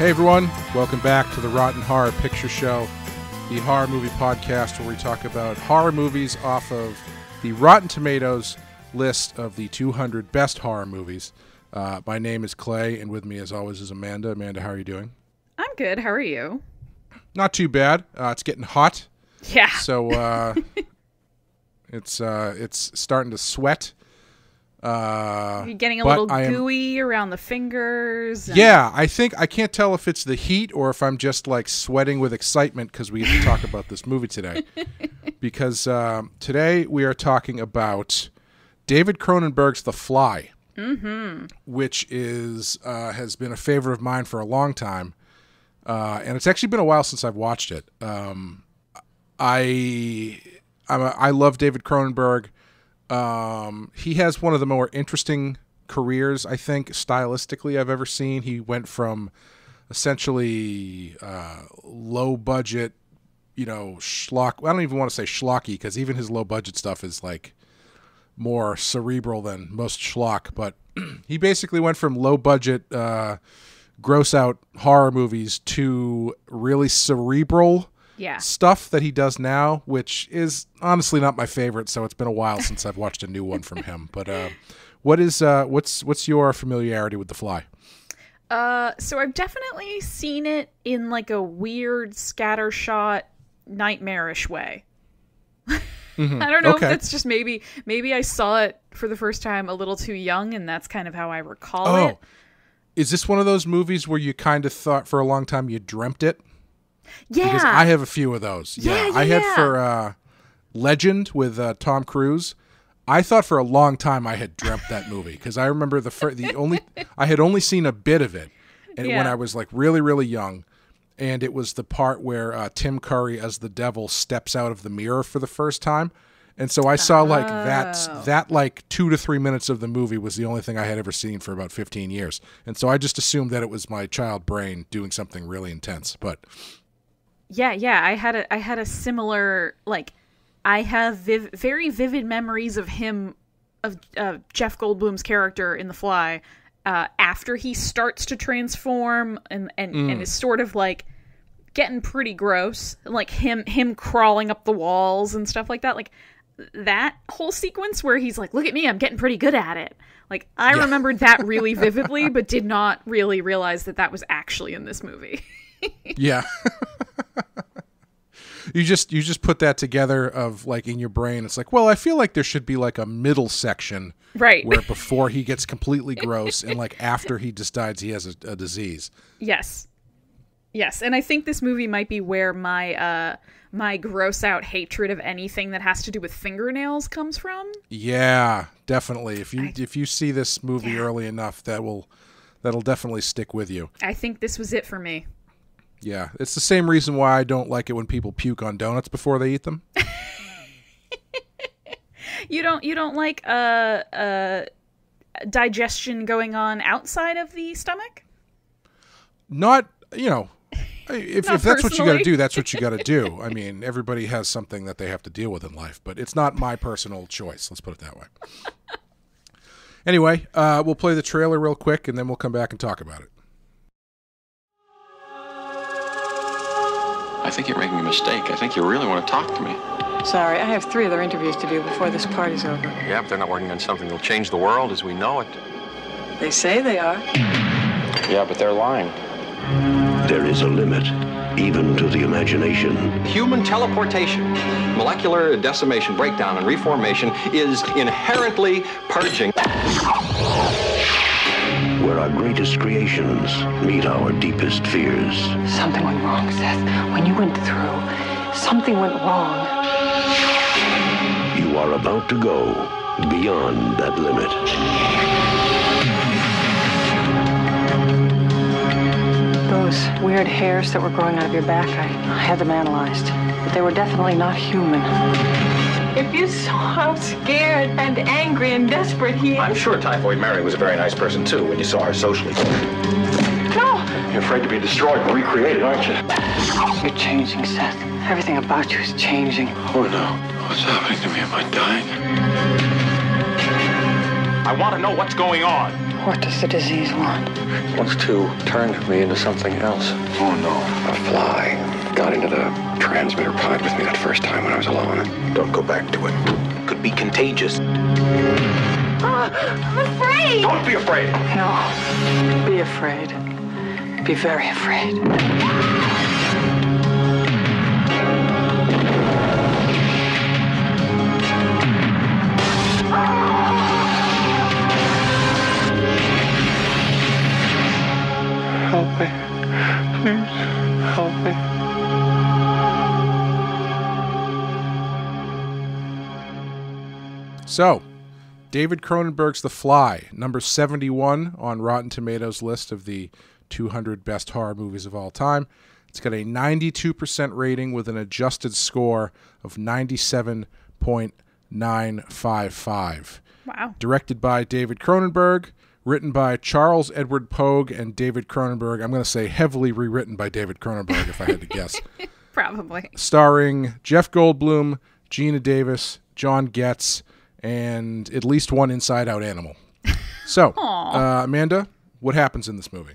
Hey everyone, welcome back to the Rotten Horror Picture Show, the horror movie podcast where we talk about horror movies off of the Rotten Tomatoes list of the 200 best horror movies. My name is Clay, and with me as always is Amanda. Amanda, how are you doing? I'm good. How are you? Not too bad. It's getting hot. Yeah. So it's starting to sweat. You're getting a little gooey around the fingers. Yeah, I can't tell if it's the heat or if I'm just like sweating with excitement because we have to talk about this movie today. Because today we are talking about David Cronenberg's The Fly, which is has been a favorite of mine for a long time, and it's actually been a while since I've watched it. I love David Cronenberg. He has one of the more interesting careers, I think, stylistically I've ever seen. He went from essentially low budget, schlock. I don't even want to say schlocky because even his low budget stuff is like more cerebral than most schlock. But he basically went from low budget, gross out horror movies to really cerebral stuff that he does now, which is honestly not my favorite. So it's been a while since I've watched a new one from him. But what's your familiarity with The Fly? So I've definitely seen it in like a weird scattershot, nightmarish way. I don't know if that's just maybe I saw it for the first time a little too young, and that's kind of how I recall it. Is this one of those movies where you kind of thought for a long time you dreamt it? Yeah. Because I have a few of those. Yeah. I had for Legend with Tom Cruise. I thought for a long time I had dreamt that movie because I remember I had only seen a bit of it, and when I was like really, really young, and it was the part where Tim Curry as the devil steps out of the mirror for the first time, and so I saw like that like 2 to 3 minutes of the movie was the only thing I had ever seen for about 15 years, and so I just assumed that it was my child brain doing something really intense, but. Yeah, I had a similar, like, I have very vivid memories of him, of Jeff Goldblum's character in The Fly, after he starts to transform and is sort of like getting pretty gross, like him crawling up the walls and stuff like that, like that whole sequence where he's like, "Look at me, I'm getting pretty good at it." Like I remembered that really vividly, but did not really realize that was actually in this movie. Yeah. You just put that together of like in your brain. It's like, well, I feel like there should be like a middle section, right? Where before he gets completely gross and like after he decides he has a disease. Yes, and I think this movie might be where my my gross out hatred of anything that has to do with fingernails comes from. Yeah, definitely. If you see this movie early enough, that'll definitely stick with you. I think this was it for me. Yeah, it's the same reason why I don't like it when people puke on donuts before they eat them. You don't like digestion going on outside of the stomach? Not, if that's what you got to do, that's what you got to do. I mean, everybody has something that they have to deal with in life, but it's not my personal choice. Let's put it that way. Anyway, we'll play the trailer real quick, and then we'll come back and talk about it. I think you're making a mistake. I think you really want to talk to me. Sorry, I have 3 other interviews to do before this party's over. Yeah, but they're not working on something that'll change the world as we know it. They say they are. Yeah, but they're lying. There is a limit, even to the imagination. Human teleportation, molecular decimation, breakdown, and reformation is inherently purging. Where our greatest creations meet our deepest fears. Something went wrong, Seth. When you went through, something went wrong. You are about to go beyond that limit. Those weird hairs that were growing out of your back, I had them analyzed. But they were definitely not human. If you saw how scared and angry and desperate he is. I'm sure Typhoid Mary was a very nice person, too, when you saw her socially. No! You're afraid to be destroyed and recreated, aren't you? You're changing, Seth. Everything about you is changing. Oh, no. What's happening to me? Am I dying? I want to know what's going on. What does the disease want? It wants to turn me into something else. Oh, no. A fly got into the transmitter pod with me that first time when I was alone. Don't go back to it. Could be contagious. I'm afraid. Don't be afraid. No. Be afraid. Be very afraid. Help me. Please, help me. So, David Cronenberg's The Fly, number 71 on Rotten Tomatoes list of the 200 best horror movies of all time. It's got a 92% rating with an adjusted score of 97.955. Wow. Directed by David Cronenberg, written by Charles Edward Pogue and David Cronenberg. I'm going to say heavily rewritten by David Cronenberg if I had to guess. Probably. Starring Jeff Goldblum, Gina Davis, John Getz, and at least one inside-out animal. So, Amanda, what happens in this movie?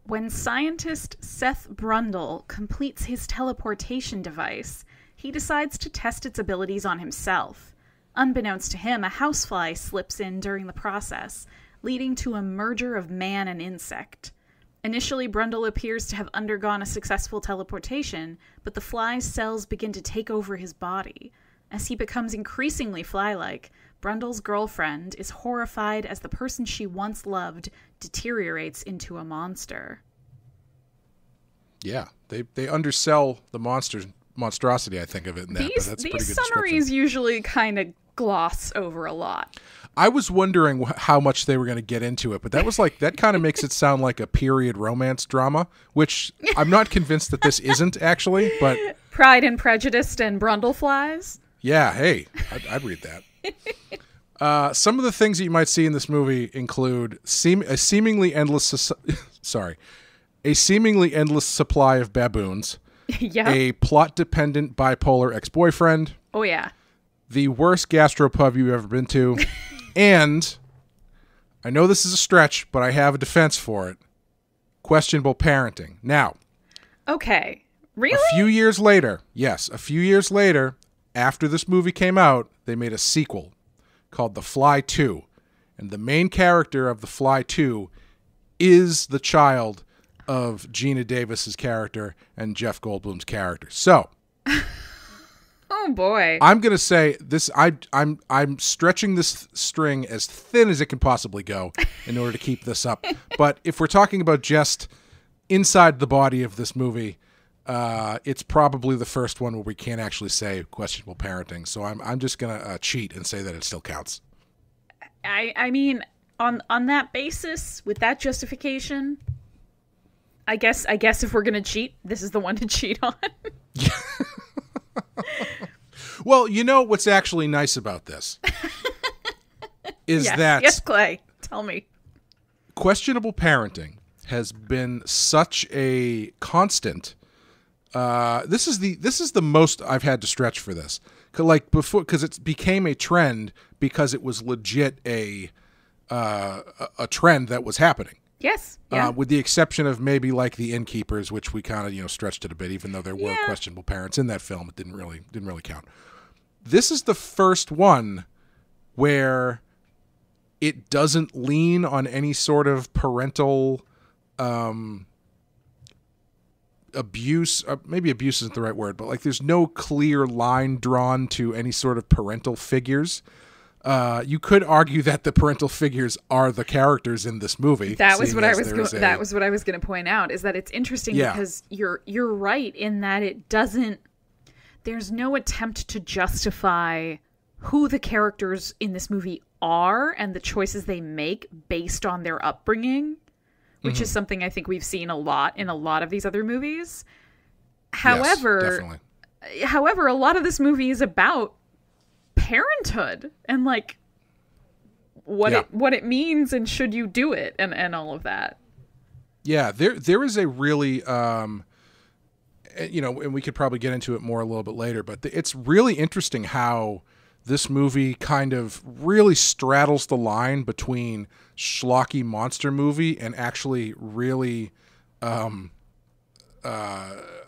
When scientist Seth Brundle completes his teleportation device, he decides to test its abilities on himself. Unbeknownst to him, a housefly slips in during the process, leading to a merger of man and insect. Initially, Brundle appears to have undergone a successful teleportation, but the fly's cells begin to take over his body. As he becomes increasingly fly-like, Brundle's girlfriend is horrified as the person she once loved deteriorates into a monster. Yeah, they undersell the monstrosity, I think, of it in that. These summaries usually kind of gloss over a lot. I was wondering how much they were going to get into it, but that kind of makes it sound like a period romance drama, which I'm not convinced that this isn't actually, but Pride and Prejudice and Brundle flies. Yeah, hey, I'd read that. Some of the things that you might see in this movie include a seemingly endless supply of baboons, Yeah. a plot-dependent bipolar ex-boyfriend, Oh, yeah. the worst gastropub you've ever been to, and I know this is a stretch, but I have a defense for it. Questionable parenting. Now, Okay. Really? a few years later, after this movie came out, they made a sequel called The Fly 2. And the main character of The Fly 2 is the child of Gina Davis's character and Jeff Goldblum's character. So, Oh, boy. I'm going to say this. I'm stretching this string as thin as it can possibly go in order to keep this up. But if we're talking about just inside the body of this movie, it's probably the first one where we can't actually say questionable parenting. So I'm just going to cheat and say that it still counts. I mean, on that basis, with that justification, I guess if we're going to cheat, this is the one to cheat on. Well, you know what's actually nice about this is that Yes, Clay, tell me. questionable parenting has been such a constant. This is the most I've had to stretch for this, like before, because it became a trend because it was legit a trend that was happening. Yes. Yeah. With the exception of maybe like The Innkeepers, which we kind of stretched it a bit, even though there were questionable parents in that film. It didn't really count. This is the first one where it doesn't lean on any sort of parental abuse. Maybe abuse isn't the right word, but like there's no clear line drawn to any sort of parental figures. You could argue that the parental figures are the characters in this movie. That was what I was going to point out, is that it's interesting because you're right in that it doesn't. There's no attempt to justify who the characters in this movie are and the choices they make based on their upbringing, which is something I think we've seen a lot in a lot of these other movies. However, a lot of this movie is about parenthood and like what it means and should you do it and all of that. Yeah, there is a really and we could probably get into it more a little bit later, but it's really interesting how this movie kind of really straddles the line between schlocky monster movie and actually really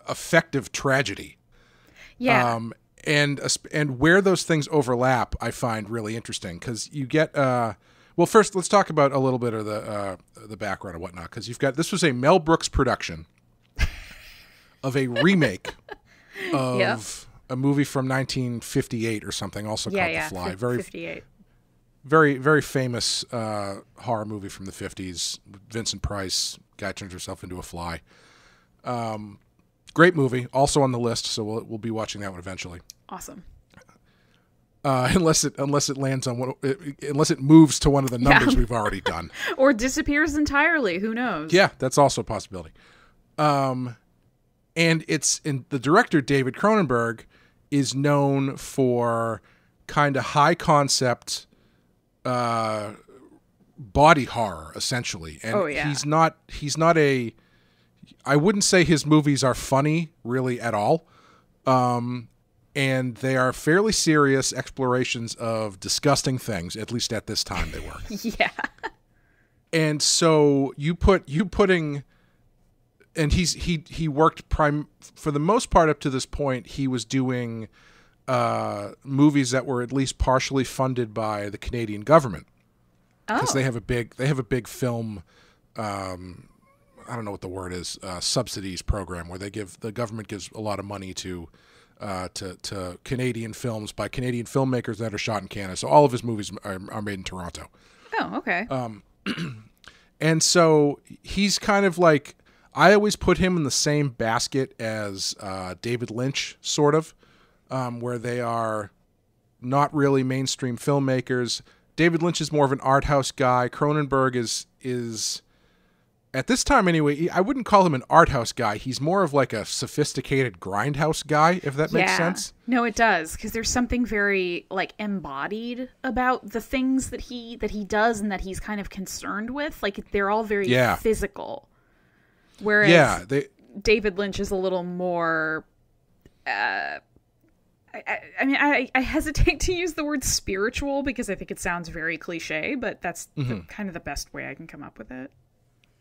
effective tragedy. Yeah. And where those things overlap, I find really interesting, because you get well, first let's talk about a little bit of the background and whatnot, because this was a Mel Brooks production of a remake of a movie from 1958 or something, also called The Fly. 58. Very, very famous horror movie from the 50s. Vincent Price, guy turns himself into a fly. Great movie, also on the list, so we'll be watching that one eventually. Awesome. Unless it lands on unless it moves to one of the numbers we've already done, or disappears entirely. Who knows? Yeah, that's also a possibility. And the director David Cronenberg is known for kind of high concept body horror, essentially. And he's not a, I wouldn't say his movies are funny really at all. And they are fairly serious explorations of disgusting things, at least at this time they were. Yeah. And so and he worked for the most part up to this point, he was doing movies that were at least partially funded by the Canadian government. Because they have a big film, I don't know what the word is, subsidies program, where the government gives a lot of money to Canadian films by Canadian filmmakers that are shot in Canada. So all of his movies are made in Toronto. Oh, okay. And so he's kind of like, I always put him in the same basket as David Lynch, sort of, where they are not really mainstream filmmakers. David Lynch is more of an art house guy. Cronenberg is at this time anyway, I wouldn't call him an art house guy. He's more of like a sophisticated grindhouse guy, if that makes sense. No, it does, because there's something very like embodied about the things that he does and that he's kind of concerned with. Like they're all very physical. Whereas David Lynch is a little more I hesitate to use the word spiritual because I think it sounds very cliche, but that's kind of the best way I can come up with it.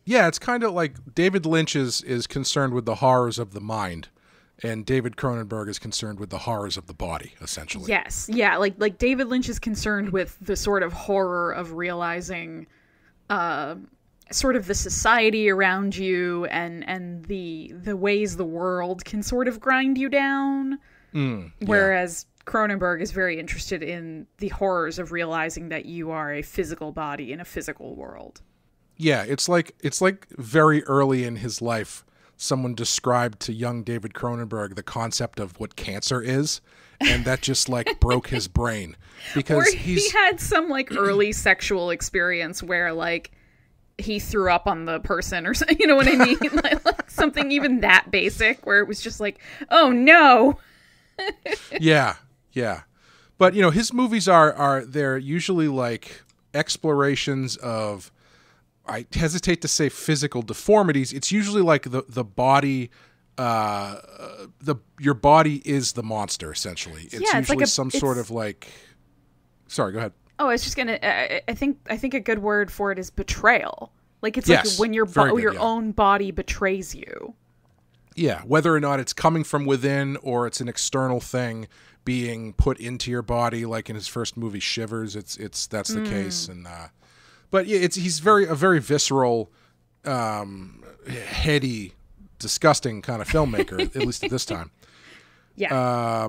Yeah, it's kind of like David Lynch is concerned with the horrors of the mind, and David Cronenberg is concerned with the horrors of the body, essentially. Yes, yeah, like David Lynch is concerned with the sort of horror of realizing sort of the society around you and the ways the world can sort of grind you down. Whereas Cronenberg is very interested in the horrors of realizing that you are a physical body in a physical world. Yeah, it's like very early in his life, someone described to young David Cronenberg the concept of what cancer is, and that just like broke his brain, because he had some like early sexual experience where like he threw up on the person or something, you know what I mean? like something even that basic where it was just like, oh no. Yeah. But you know, his movies they're usually like explorations of, I hesitate to say physical deformities. It's usually like the body, your body is the monster, essentially. It's usually like some sort of like. Sorry, go ahead. Oh, I was just gonna. I think a good word for it is betrayal. Like it's like when your own body betrays you. Yeah, whether or not it's coming from within or it's an external thing being put into your body, like in his first movie Shivers, that's the case. And but yeah, he's a very visceral, heady, disgusting kind of filmmaker, at least at this time. Yeah.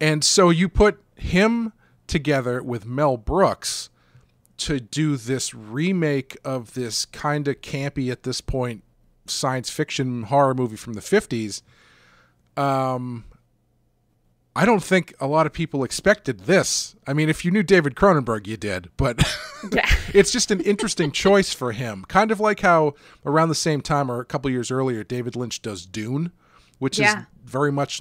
And so you put him together with Mel Brooks to do this remake of this kind of campy at this point science fiction horror movie from the 50s. I don't think a lot of people expected this. I mean, if you knew David Cronenberg, you did, but it's just an interesting choice for him. Kind of like how around the same time or a couple years earlier, David Lynch does Dune, which is very much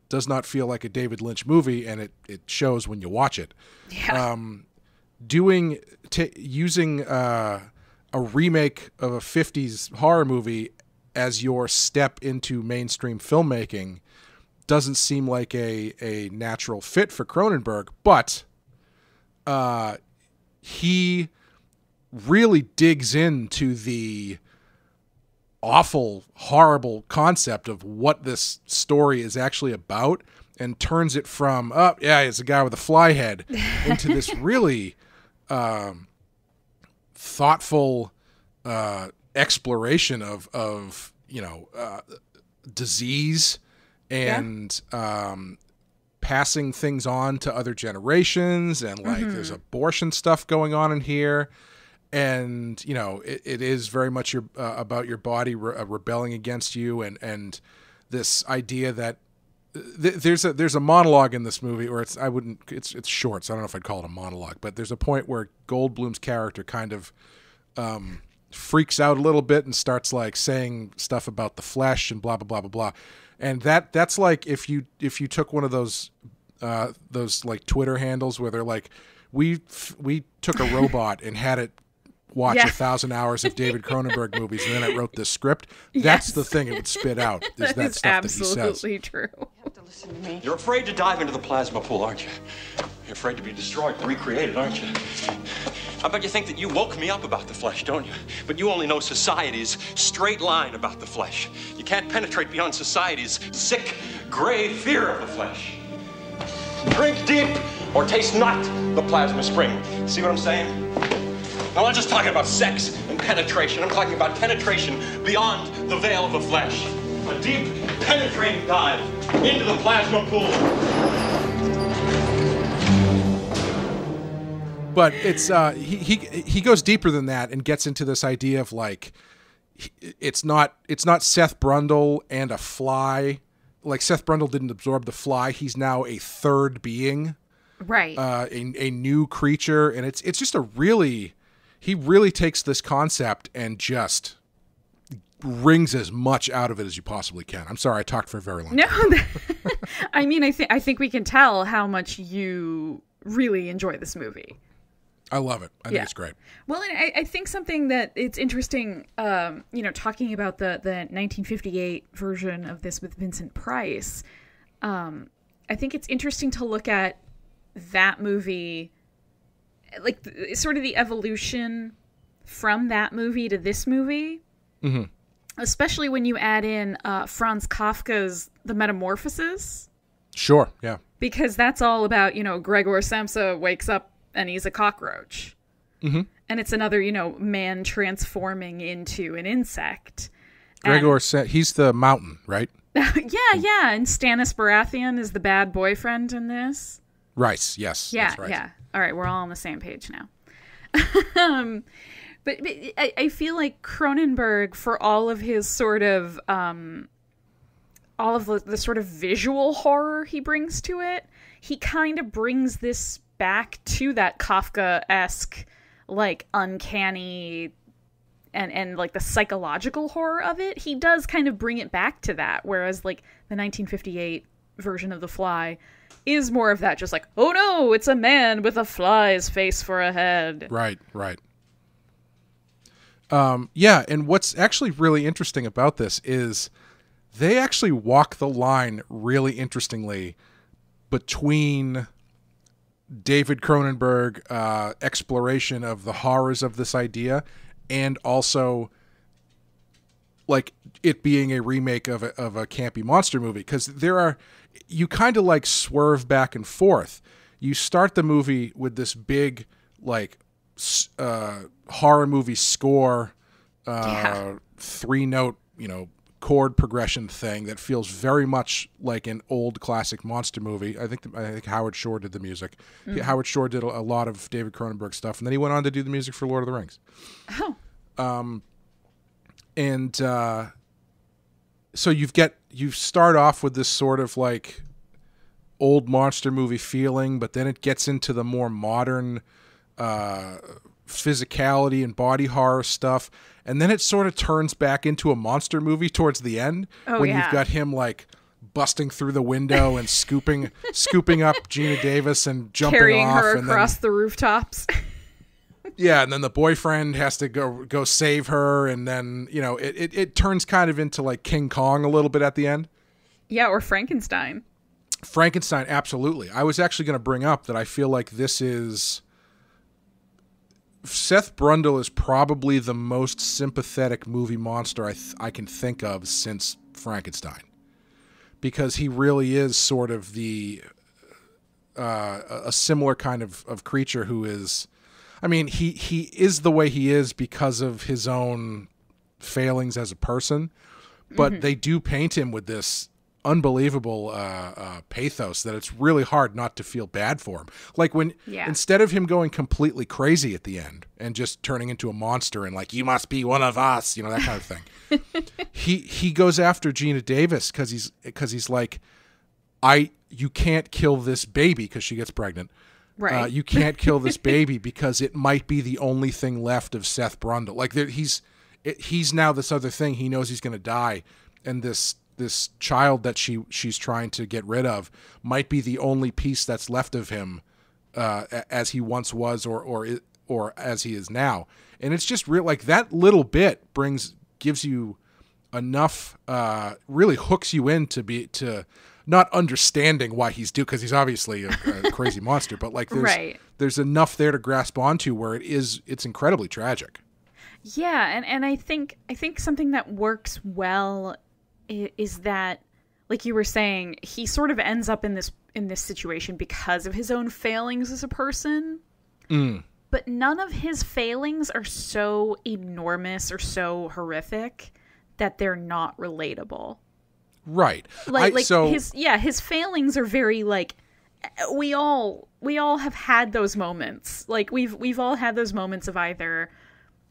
does not feel like a David Lynch movie, and it shows when you watch it. Yeah. Using a remake of a 50s horror movie as your step into mainstream filmmaking doesn't seem like a natural fit for Cronenberg, but he really digs into the awful, horrible concept of what this story is actually about and turns it from, it's a guy with a fly head, into this really thoughtful exploration of disease and passing things on to other generations, and there's abortion stuff going on in here. And, it is very much about your body rebelling against you, and this idea that there's a monologue in this movie, or it's short, so I don't know if I'd call it a monologue, but there's a point where Goldblum's character kind of freaks out a little bit and starts saying stuff about the flesh and blah blah blah blah blah. And that's like if you took one of those Twitter handles where they're like, we took a robot and had it watch 1,000 hours of David Cronenberg movies, and then it wrote this script. That's the thing it would spit out. Is that stuff that he says? Absolutely true. You have to listen to me. You're afraid to dive into the plasma pool, aren't you? You're afraid to be destroyed and recreated, aren't you? I bet you think that you woke me up about the flesh, don't you? But you only know society's straight line about the flesh. You can't penetrate beyond society's sick, gray fear of the flesh. Drink deep or taste not the plasma spring. See what I'm saying? I'm not just talking about sex and penetration. I'm talking about penetration beyond the veil of the flesh. A deep, penetrating dive into the plasma pool. But it's he goes deeper than that and gets into this idea of it's not Seth Brundle and a fly. Like, Seth Brundle didn't absorb the fly. He's now a third being, right? A new creature, and it's just he really takes this concept and just wrings as much out of it as you possibly can. I'm sorry, I talked for a very long time. No, I mean, I think we can tell how much you really enjoy this movie. I love it. I think it's great. Well, and I think something that it's interesting, talking about the 1958 version of this with Vincent Price, I think it's interesting to look at that movie, sort of the evolution from that movie to this movie, especially when you add in Franz Kafka's The Metamorphosis. Sure, yeah. Because that's all about, Gregor Samsa wakes up and he's a cockroach. Mm-hmm. And it's another, man transforming into an insect. Gregor, he's the mountain, right? Yeah. And Stannis Baratheon is the bad boyfriend in this. Rice, yes. Yeah, that's right. Yeah. All right, we're all on the same page now. But I feel like Cronenberg, for all of his sort of, all of the sort of visual horror he brings to it, he kind of brings this back to that Kafka-esque, uncanny and the psychological horror of it. He does kind of bring it back to that, whereas the 1958 version of The Fly is more of that, just oh no, it's a man with a fly's face for a head. Right. Yeah, and what's actually really interesting about this is they actually walk the line really interestingly between David Cronenberg exploration of the horrors of this idea and also it being a remake of a campy monster movie, because you kind of swerve back and forth. You start the movie with this big horror movie score, 3-note chord progression thing that feels very much like an old classic monster movie. I think Howard Shore did the music. Howard Shore did a lot of David Cronenberg stuff, and then he went on to do the music for Lord of the Rings. So you start off with this sort of old monster movie feeling, but then it gets into the more modern physicality and body horror stuff, and then it sort of turns back into a monster movie towards the end when you've got him busting through the window and scooping up Gina Davis and jumping carrying off her across the rooftops. Yeah, and then the boyfriend has to go save her, and then it turns kind of into King Kong a little bit at the end. Yeah, or Frankenstein. Frankenstein, absolutely. I was actually going to bring up that I feel like this is... Seth Brundle is probably the most sympathetic movie monster I can think of since Frankenstein. Because he really is sort of the... a similar kind of creature who is... I mean, he is the way he is because of his own failings as a person, but they do paint him with this unbelievable pathos that it's really hard not to feel bad for him. Like when instead of him going completely crazy at the end and just turning into a monster and like, you must be one of us, you know, that kind of thing. he goes after Gina Davis because he's like, you can't kill this baby, because she gets pregnant. Right. You can't kill this baby because it might be the only thing left of Seth Brundle. Like he's now this other thing. He knows he's going to die, and this child that she's trying to get rid of might be the only piece that's left of him, as he once was, or as he is now. And it's just real. Like that little bit gives you enough, really hooks you in to not understanding why he's because he's obviously a crazy monster, but like there's enough there to grasp onto where it's incredibly tragic. Yeah, and I think something that works well is that, like you were saying, he sort of ends up in this situation because of his own failings as a person. But none of his failings are so enormous or so horrific that they're not relatable. Right. His failings are very like, we all have had those moments. Like we've all had those moments of either,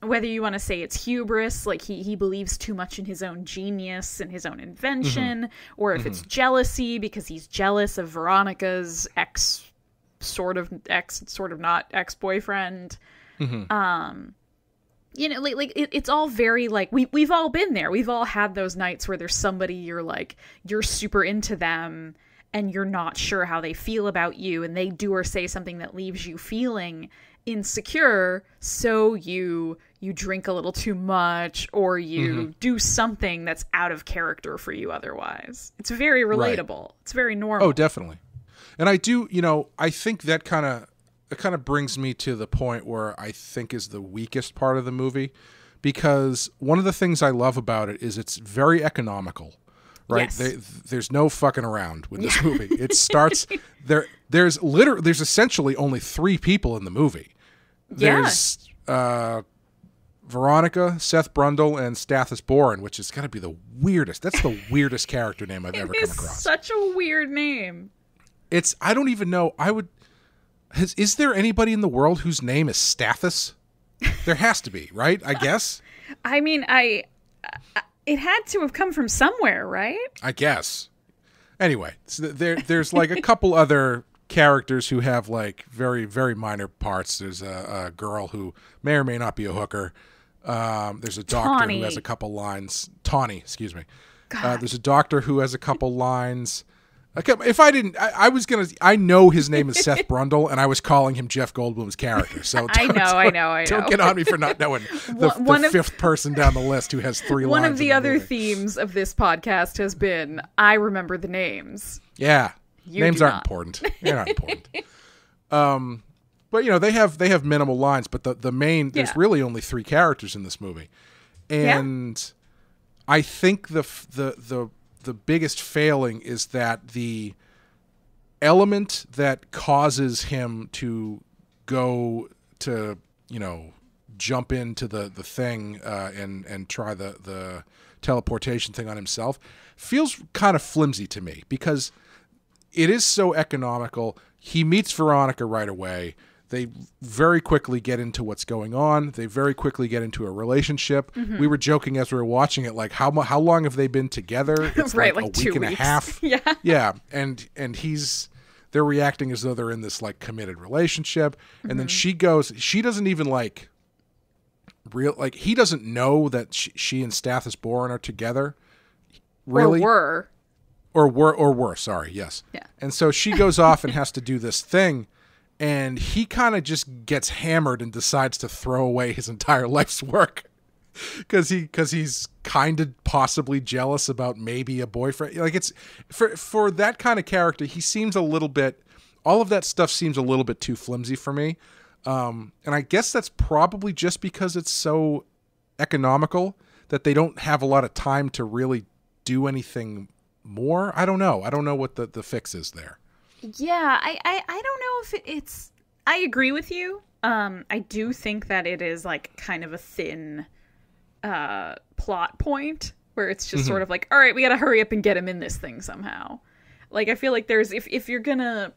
whether you want to say it's hubris, like he believes too much in his own genius and his own invention, or if it's jealousy because he's jealous of Veronica's ex-boyfriend. You know, it's all very like we've all been there. We've all had those nights where there's somebody you're super into them and you're not sure how they feel about you, and they do or say something that leaves you feeling insecure, so you drink a little too much, or you do something that's out of character for you otherwise. It's very relatable. Right. It's very normal. Oh, definitely. And I do, I think that kind of brings me to the point where I think is the weakest part of the movie, because one of the things I love about it is it's very economical, right? Yes. There's no fucking around with this movie. It starts there's essentially only 3 people in the movie. There's Veronica, Seth Brundle, and Stathis Born, which is gotta be the weirdest. That's the weirdest character name I've ever come across. Such a weird name. I don't even know. Is there anybody in the world whose name is Stathis? There has to be, right? I guess. I mean, it had to have come from somewhere, right? I guess. Anyway, so there's like a couple other characters who have like very, very minor parts. There's a girl who may or may not be a hooker. There's a doctor who has a couple lines. Tawny, excuse me. There's a doctor who has a couple lines. Okay, if I didn't, I know his name is Seth Brundle, and I was calling him Jeff Goldblum's character. So I know. Don't get on me for not knowing the fifth person down the list who has 3 lines. One of the other themes of this podcast has been, I remember the names. Yeah, names aren't important. They're not important. But they have minimal lines. But the main, there's really only 3 characters in this movie, and I think the biggest failing is that the element that causes him to go to, jump into the thing and try the teleportation thing on himself feels kind of flimsy to me, because it is so economical. He meets Veronica right away. They very quickly get into what's going on. They very quickly get into a relationship. We were joking as we were watching it, like how long have they been together? It's right, like a 2 week and weeks. a half. Yeah. And they're reacting as though they're in this like committed relationship. And then she doesn't even like he doesn't know that she and Stathis Born are together. Really? Or were. Sorry. Yes. Yeah. And so she goes off and has to do this thing. And he kind of just gets hammered and decides to throw away his entire life's work. because he's kind of possibly jealous about maybe a boyfriend. Like, it's for that kind of character, he seems a little bit. All of that stuff seems a little bit too flimsy for me, and I guess that's probably just because it's so economical that they don't have a lot of time to really do anything more. I don't know. I don't know what the fix is there. Yeah, I don't know if it's. I agree with you. I do think that it is like kind of a thin plot point where it's just sort of like, all right, we got to hurry up and get him in this thing somehow. Like, I feel like there's if you're gonna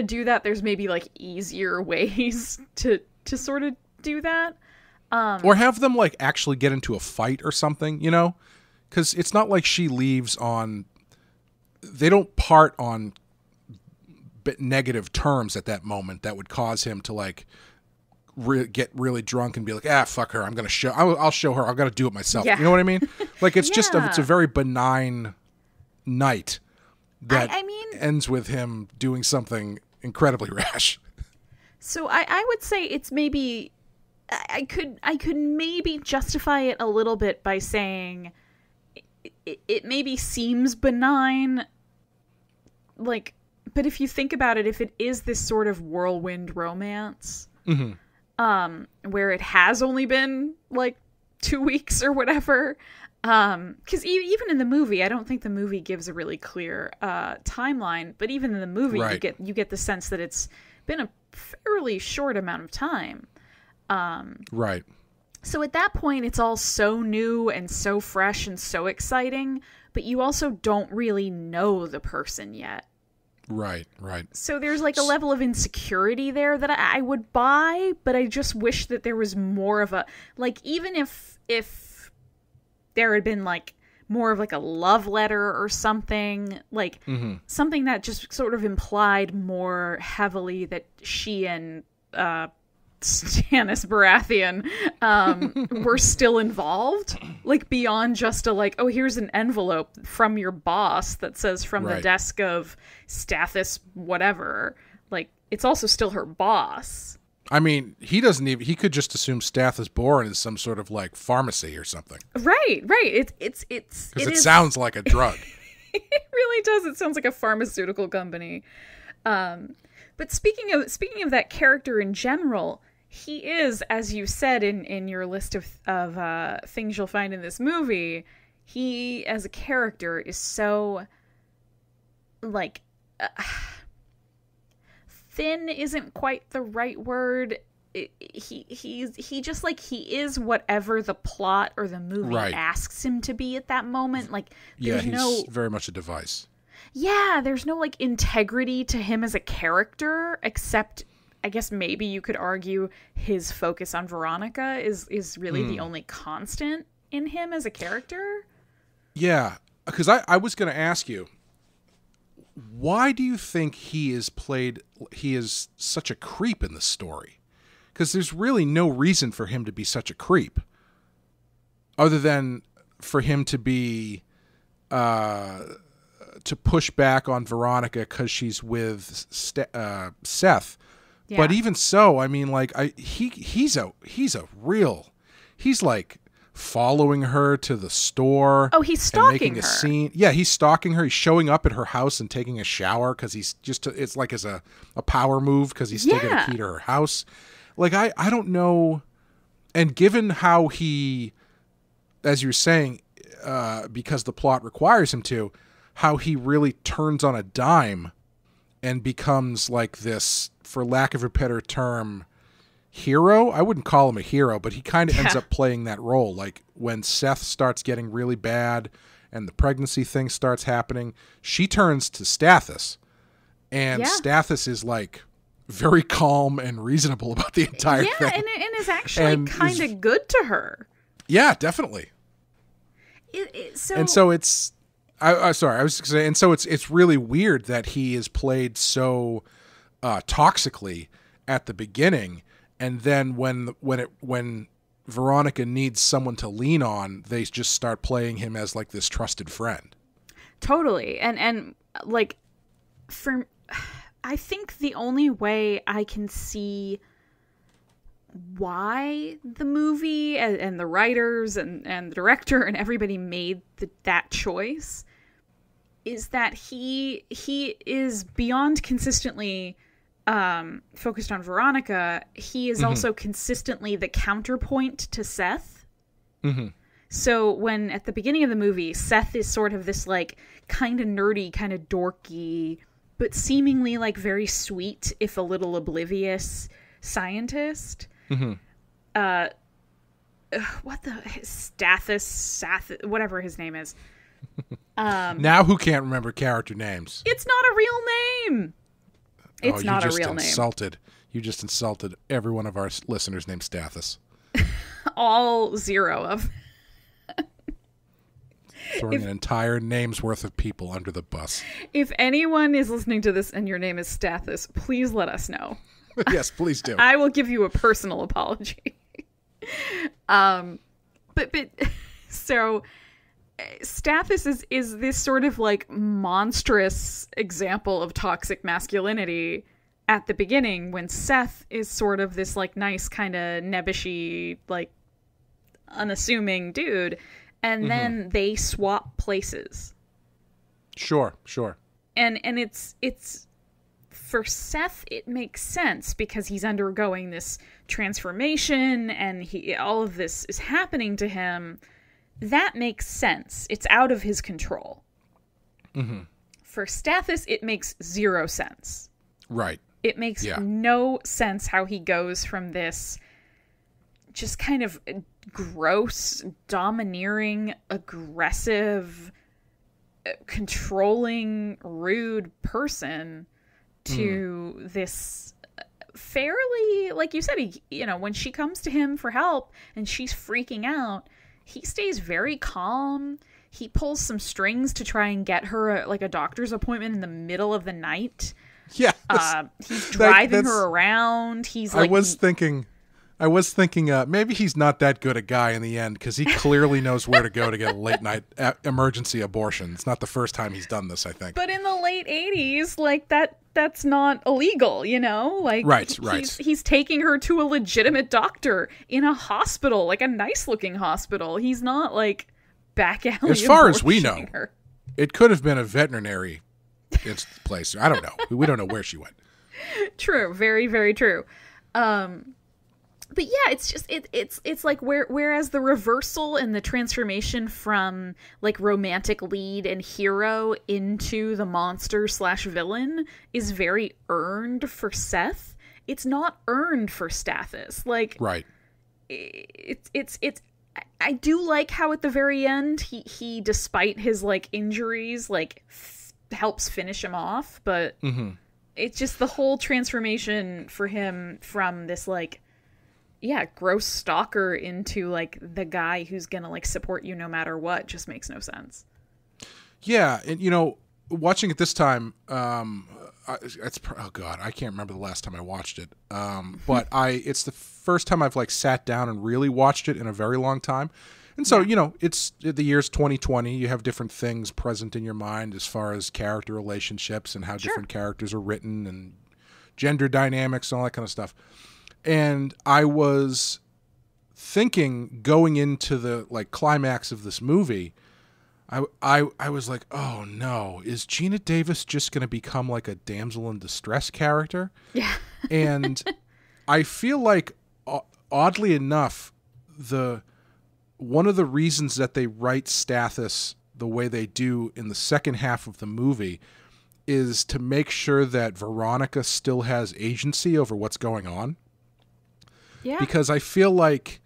do that, there's maybe like easier ways to sort of do that. Or have them like actually get into a fight or something, you know? Because it's not like she leaves on. They don't part on negative terms at that moment that would cause him to like get really drunk and be like, fuck her. I'll show her. I've got to do it myself. Yeah. You know what I mean? Like, it's just it's a very benign night that ends with him doing something incredibly rash. So I would say it's maybe I could maybe justify it a little bit by saying it maybe seems benign, like. But if you think about it, if it is this sort of whirlwind romance, where it has only been like 2 weeks or whatever, because even in the movie, I don't think the movie gives a really clear timeline. But even in the movie, you get the sense that it's been a fairly short amount of time. Right. So at that point, it's all so new and so fresh and so exciting, but you also don't really know the person yet. Right. So there's like a level of insecurity there that I would buy, but I just wish that there was more of a, like, even if there had been like more of like a love letter or something, like something that just sort of implied more heavily that she and Stannis Baratheon were still involved, like beyond just a like, oh, here's an envelope from your boss that says from the desk of Stathis whatever. Like, it's also still her boss. I mean, he could just assume Stathis Born is some sort of like pharmacy or something. Right. It's because it sounds like a drug. It really does. It sounds like a pharmaceutical company. But speaking of that character in general, he is, as you said in your list of things you'll find in this movie, he as a character is so like thin isn't quite the right word. He just like he is whatever the plot or the movie asks him to be at that moment. Like he's very much a device. Yeah, there's no like integrity to him as a character, except I guess maybe you could argue his focus on Veronica is really the only constant in him as a character. Yeah, because I was going to ask you, why do you think he is such a creep in the story? Because there's really no reason for him to be such a creep, other than for him to be to push back on Veronica because she's with Seth. Yeah. But even so, I mean, like he's like following her to the store. Oh, he's stalking making her. A scene. Yeah, he's stalking her. He's showing up at her house and taking a shower because it's like as a power move because he's still got a key to her house. Like, I don't know. And given how he, as you're saying, because the plot requires him to, how he really turns on a dime and becomes like this, for lack of a better term, hero. I wouldn't call him a hero, but he kind of ends up playing that role. Like when Seth starts getting really bad and the pregnancy thing starts happening, she turns to Stathis, and Stathis is like very calm and reasonable about the entire thing. And is actually kind of good to her. Yeah, definitely. So it's really weird that he is played so toxically at the beginning, and then when Veronica needs someone to lean on, they just start playing him as like this trusted friend. Totally. And like I think the only way I can see why the movie and the writers and the director and everybody made that choice is that he is beyond consistently focused on Veronica. He is also consistently the counterpoint to Seth. Mm-hmm. So when at the beginning of the movie, Seth is sort of this like kind of nerdy, kind of dorky, but seemingly like very sweet, if a little oblivious scientist. Mm-hmm. What the Stathis, whatever his name is. Now who can't remember character names? It's not a real name. It's not a real name. You just insulted every one of our listeners named Stathis. All 0 of them. Throwing an entire name's worth of people under the bus. If anyone is listening to this and your name is Stathis, please let us know. Yes, please do. I will give you a personal apology. But so Stathis is this sort of like monstrous example of toxic masculinity at the beginning, when Seth is sort of this like nice kind of nebbishy, like unassuming dude, and then they swap places. Sure. And it's for Seth, it makes sense because he's undergoing this transformation and all of this is happening to him. That makes sense. It's out of his control. Mm-hmm. For Stathis, it makes 0 sense. Right. It makes no sense how he goes from this just kind of gross, domineering, aggressive, controlling, rude person to this fairly, like you said, when she comes to him for help and she's freaking out, he stays very calm. He pulls some strings to try and get her a doctor's appointment in the middle of the night. Yeah. He's driving her around. He's like, I was thinking maybe he's not that good a guy in the end, because he clearly knows where to go to get a late night emergency abortion. It's not the first time he's done this, I think. But in the late 80s, like that's not illegal, Like right. He's taking her to a legitimate doctor in a hospital, like a nice looking hospital. He's not like back alley. As far as we know, her. It could have been a veterinary place. I don't know. We don't know where she went. True. Very, very true. But yeah, it's just it's like whereas the reversal and the transformation from like romantic lead and hero into the monster / villain is very earned for Seth, it's not earned for Stathis. Like, right. It's I do like how at the very end he despite his like injuries like helps finish him off, but it's just the whole transformation for him from this like gross stalker into like the guy who's gonna like support you no matter what just makes no sense. Yeah, and watching it this time, oh god, I can't remember the last time I watched it. But it's the first time I've like sat down and really watched it in a very long time. And so, it's the year's 2020. You have different things present in your mind as far as character relationships and how different characters are written and gender dynamics and all that kind of stuff. And I was thinking going into the like climax of this movie, I was like, oh no, is Geena Davis just going to become like a damsel in distress character? Yeah. And I feel like, oddly enough, one of the reasons that they write Stathis the way they do in the second half of the movie is to make sure that Veronica still has agency over what's going on. Yeah. Because I feel like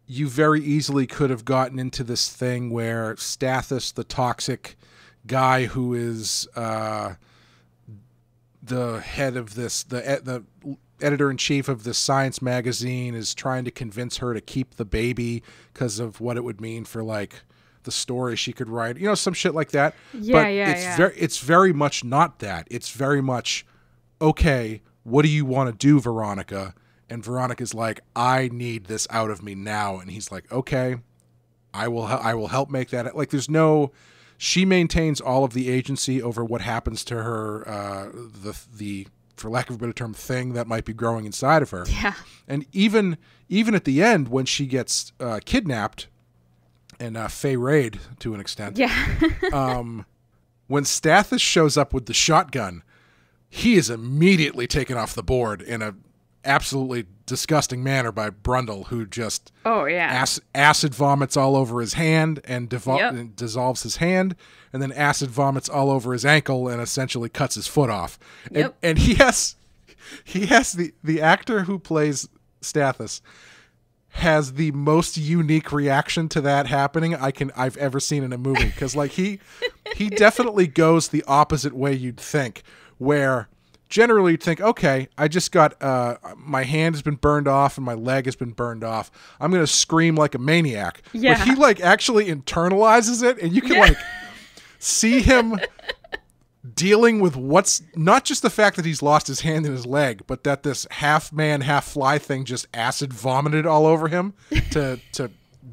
you very easily could have gotten into this thing where Stathis, the toxic guy who is the head of this, the editor-in-chief of this science magazine, is trying to convince her to keep the baby because of what it would mean for like the story she could write, some shit like that. It's very much not that. It's very much, okay, what do you want to do, Veronica? And Veronica's like, I need this out of me now. And he's like, okay, I will help make that. Like, she maintains all of the agency over what happens to her, the for lack of a better term, thing that might be growing inside of her. Yeah. And even at the end when she gets kidnapped and Fay Raid to an extent. Yeah. When Stathis shows up with the shotgun, he is immediately taken off the board in a absolutely disgusting manner by Brundle, who just acid vomits all over his hand and dissolves his hand, and then acid vomits all over his ankle and essentially cuts his foot off. And he has the actor who plays Stathis has the most unique reaction to that happening I've ever seen in a movie, because like he definitely goes the opposite way you'd think, where generally you'd think, okay, I just got my hand has been burned off and my leg has been burned off, I'm gonna scream like a maniac. Yeah. But he like actually internalizes it, and you can like see him dealing with what's not just the fact that he's lost his hand and his leg, but that this half man, half fly thing just acid vomited all over him to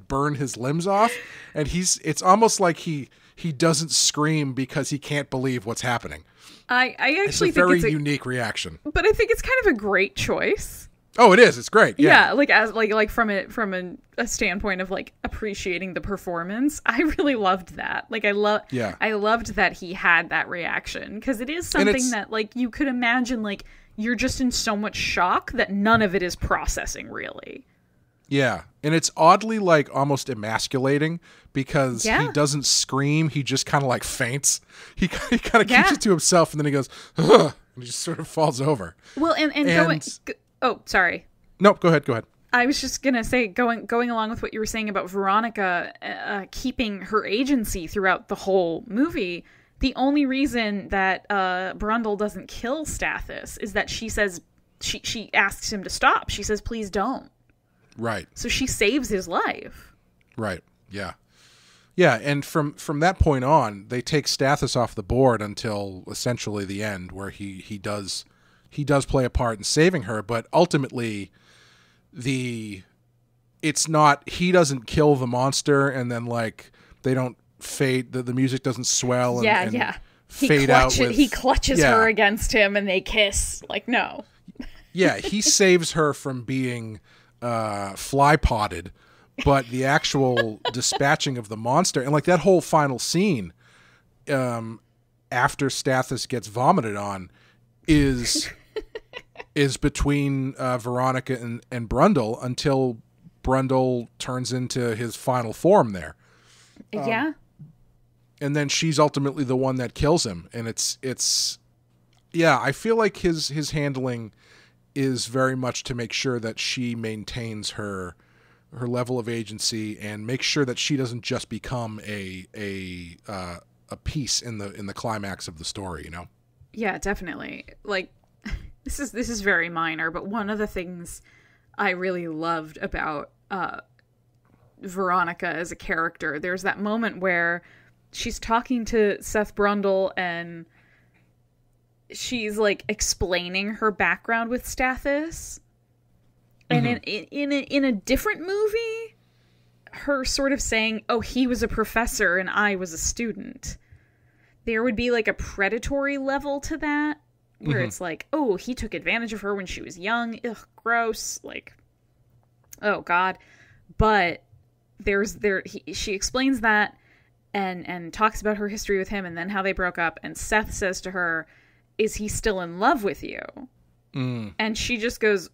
burn his limbs off. And it's almost like he doesn't scream because he can't believe what's happening. I actually think it's a very unique reaction. But I think it's kind of a great choice. Oh, it is. It's great. Yeah, like as like from a standpoint of like appreciating the performance, I really loved that. Like I loved that he had that reaction, because it is something that like you could imagine like you're just in so much shock that none of it is processing really. Yeah, and it's oddly like almost emasculating, because he doesn't scream, he just kind of like faints. He kind of keeps it to himself, and then he goes, ugh, and he just sort of falls over. Well, and going. Oh, sorry. No, go ahead. I was just going to say, going along with what you were saying about Veronica keeping her agency throughout the whole movie, the only reason that Brundle doesn't kill Stathis is that she says, she asks him to stop. She says, please don't. Right. So she saves his life. Right, yeah. Yeah, and from that point on, they take Stathis off the board until essentially the end, where he does play a part in saving her, but ultimately it's not, he doesn't kill the monster and then like they don't fade, the music doesn't swell and fade out with, he clutches her against him and they kiss. Like, no. Yeah, he saves her from being fly potted, but the actual dispatching of the monster and like that whole final scene after Stathis gets vomited on is between Veronica and Brundle until Brundle turns into his final form there. Yeah. And then she's ultimately the one that kills him. And it's I feel like his handling is very much to make sure that she maintains her level of agency and make sure that she doesn't just become a piece in the climax of the story, you know? Yeah, definitely. Like, this is very minor, but one of the things I really loved about Veronica as a character, there's that moment where she's talking to Seth Brundle and she's like explaining her background with Stathis. And in a different movie, her sort of saying, oh, he was a professor and I was a student, there would be like a predatory level to that, where it's like, oh, he took advantage of her when she was young. Ugh, gross. Like, oh God. But she explains that and talks about her history with him and then how they broke up. And Seth says to her, is he still in love with you? And she just goes,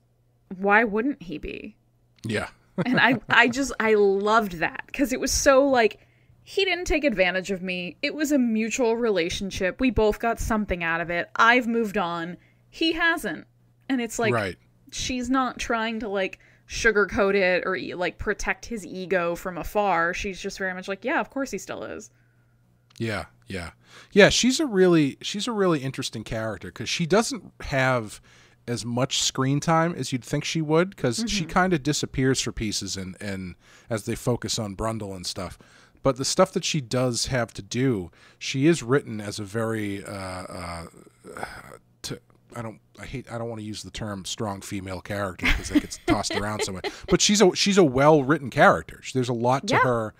why wouldn't he be? Yeah. And I loved that, because it was so like, he didn't take advantage of me. It was a mutual relationship. We both got something out of it. I've moved on. He hasn't. And it's like, right. She's not trying to like sugarcoat it or like protect his ego from afar. She's just very much like, yeah, of course he still is. Yeah. Yeah. She's a really interesting character, because she doesn't have as much screen time as you'd think she would, because she kind of disappears for pieces and as they focus on Brundle and stuff. But the stuff that she does have to do, she is written as a very I don't want to use the term strong female character, because it gets tossed around so much. But she's a well written character. There's a lot to her.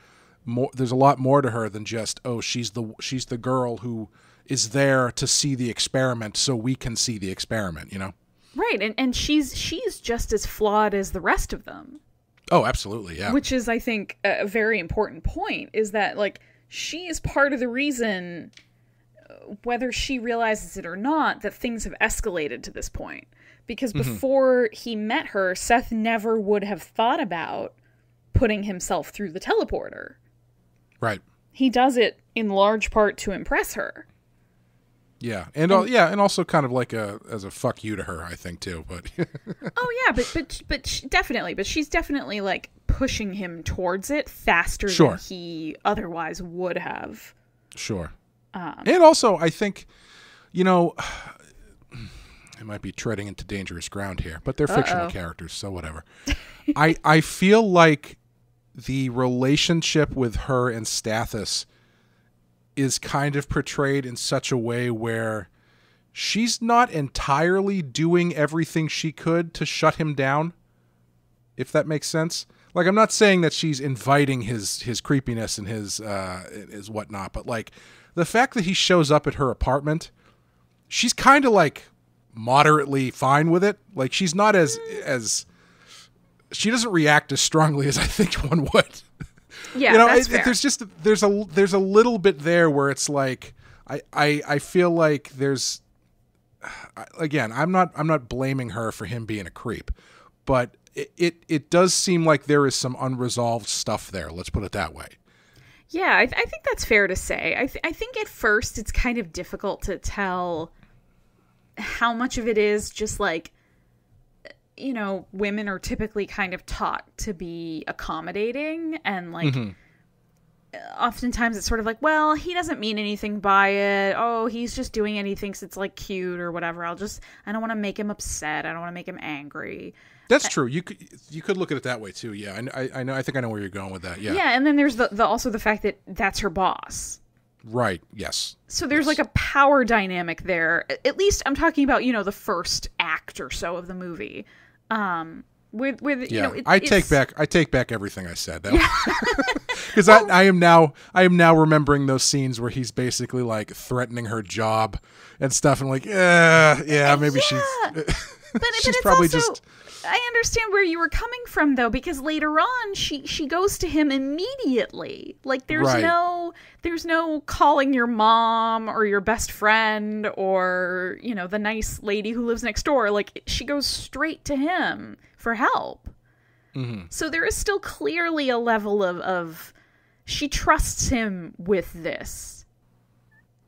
There's a lot more to her than just, oh, she's the girl who is there to see the experiment so we can see the experiment, you know? Right, and she's just as flawed as the rest of them. Oh, absolutely, yeah. Which is, I think, a very important point, is that, like, she is part of the reason, whether she realizes it or not, that things have escalated to this point. Because before he met her, Seth never would have thought about putting himself through the teleporter. Right. He does it in large part to impress her. Yeah, and also kind of like as a fuck you to her, I think too. But oh yeah, but she's definitely like pushing him towards it faster Sure. than he otherwise would have. Sure. And also, I think, you know, I might be treading into dangerous ground here, but they're fictional characters, so whatever. I feel like the relationship with her and Stathis is kind of portrayed in such a way where she's not entirely doing everything she could to shut him down, if that makes sense. Like, I'm not saying that she's inviting his creepiness and his whatnot, but like the fact that he shows up at her apartment, she's kind of like moderately fine with it. Like, she's not as she doesn't react as strongly as I think one would. Yeah, you know, that's fair. there's a little bit there where it's like I feel like there's, again, I'm not blaming her for him being a creep, but it does seem like there is some unresolved stuff there. Let's put it that way. Yeah, I think that's fair to say. I think at first it's kind of difficult to tell how much of it is just like, you know, women are typically kind of taught to be accommodating, and like oftentimes it's sort of like, well, he doesn't mean anything by it. Oh, he's just doing it. He thinks it's like cute or whatever. I don't want to make him upset. I don't want to make him angry. That's true. You could look at it that way too. Yeah, I know. I think I know where you're going with that. Yeah. Yeah, and then there's also the fact that that's her boss. Right. Yes. So there's like a power dynamic there. At least I'm talking about, you know, the first act or so of the movie. With you know, I take back everything I said. Because I am now remembering those scenes where he's basically like threatening her job and stuff, and like, maybe she's. She's probably also, just. I understand where you were coming from, though, because later on she goes to him immediately. Like there's no calling your mom or your best friend or, you know, the nice lady who lives next door. Like, she goes straight to him for help. Mm-hmm. So there is still clearly a level of she trusts him with this,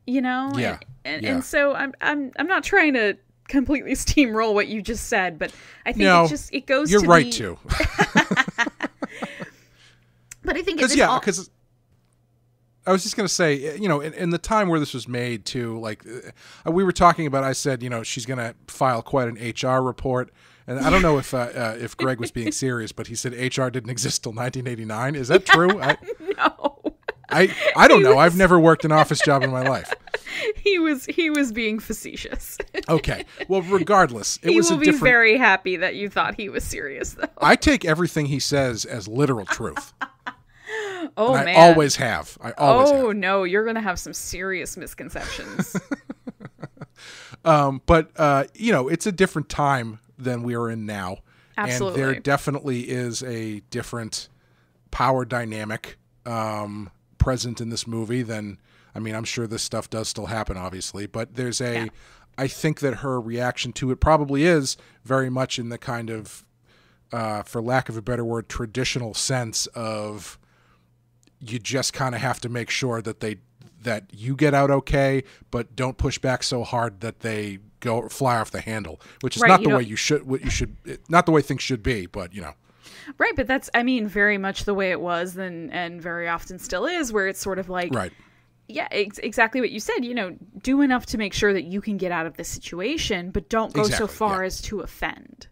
you know. Yeah. And so I'm not trying to completely steamroll what you just said, but I think it goes. You're to right too. But I think because I was just gonna say, you know, in the time where this was made too, like we were talking about, I said, you know, she's gonna file quite an HR report, and I don't know if Greg was being serious, but he said HR didn't exist till 1989. Is that true? No. I don't know. I've never worked an office job in my life. He was being facetious. Okay. Well, regardless, he will be very happy that you thought he was serious, though. I take everything he says as literal truth. Oh, and man. I always have. No, you're going to have some serious misconceptions. But you know, it's a different time than we are in now. Absolutely. And there definitely is a different power dynamic present in this movie than, I mean, I'm sure this stuff does still happen, obviously, but there's I think that her reaction to it probably is very much in the kind of, for lack of a better word, traditional sense of you just kind of have to make sure that you get out okay, but don't push back so hard that they fly off the handle, which is not the way not the way things should be, but you know. Right, but that's, I mean, very much the way it was and very often still is, where it's sort of like, right. Yeah, exactly what you said. You know, do enough to make sure that you can get out of the situation, but don't go so far as to offend.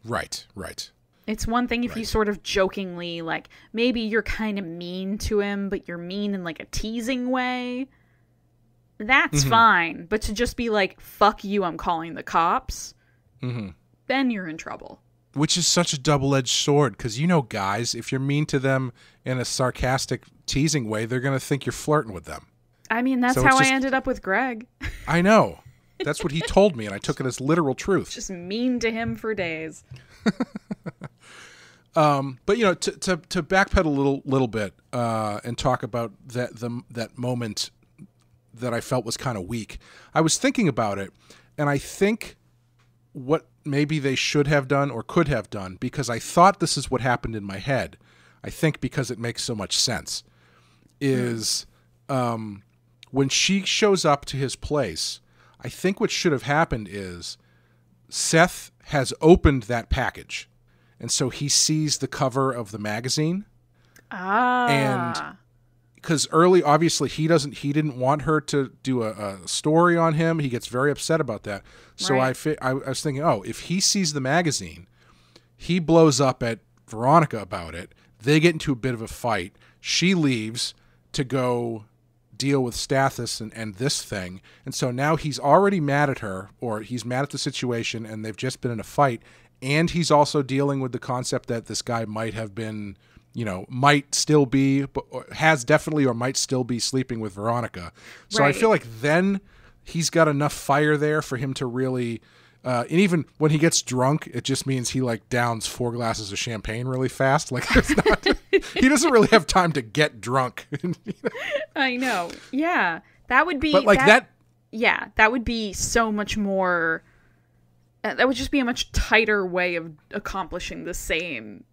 Right. It's one thing if you sort of jokingly, like, maybe you're kind of mean to him, but you're mean in like a teasing way. That's fine. But to just be like, fuck you, I'm calling the cops, then you're in trouble. Which is such a double-edged sword, because, you know, guys, if you're mean to them in a sarcastic, teasing way, they're going to think you're flirting with them. I mean, that's So how it's I just- ended up with Greg. I know. That's what he told me, and I took it as literal truth. Just mean to him for days. But to backpedal a little bit and talk about that moment that I felt was kind of weak. I was thinking about it, and I think what maybe they should have done or could have done, because I thought this is what happened in my head. I think because it makes so much sense, is when she shows up to his place, I think what should have happened is Seth has opened that package. And so he sees the cover of the magazine. And because obviously he didn't want her to do a story on him. He gets very upset about that. So Right. I was thinking, if he sees the magazine, he blows up at Veronica about it. They get into a bit of a fight. She leaves to go deal with Stathis and this thing. And so now he's already mad at her, or he's mad at the situation, and they've just been in a fight. And he's also dealing with the concept that this guy might have been, might still be, or has definitely, or might still be sleeping with Veronica. So I Right. feel like then he's got enough fire there for him to really, and even when he gets drunk, it just means he downs 4 glasses of champagne really fast. He doesn't really have time to get drunk. I know. Yeah. That would be... But that. Yeah, that would be so much more... that would just be a much tighter way of accomplishing the same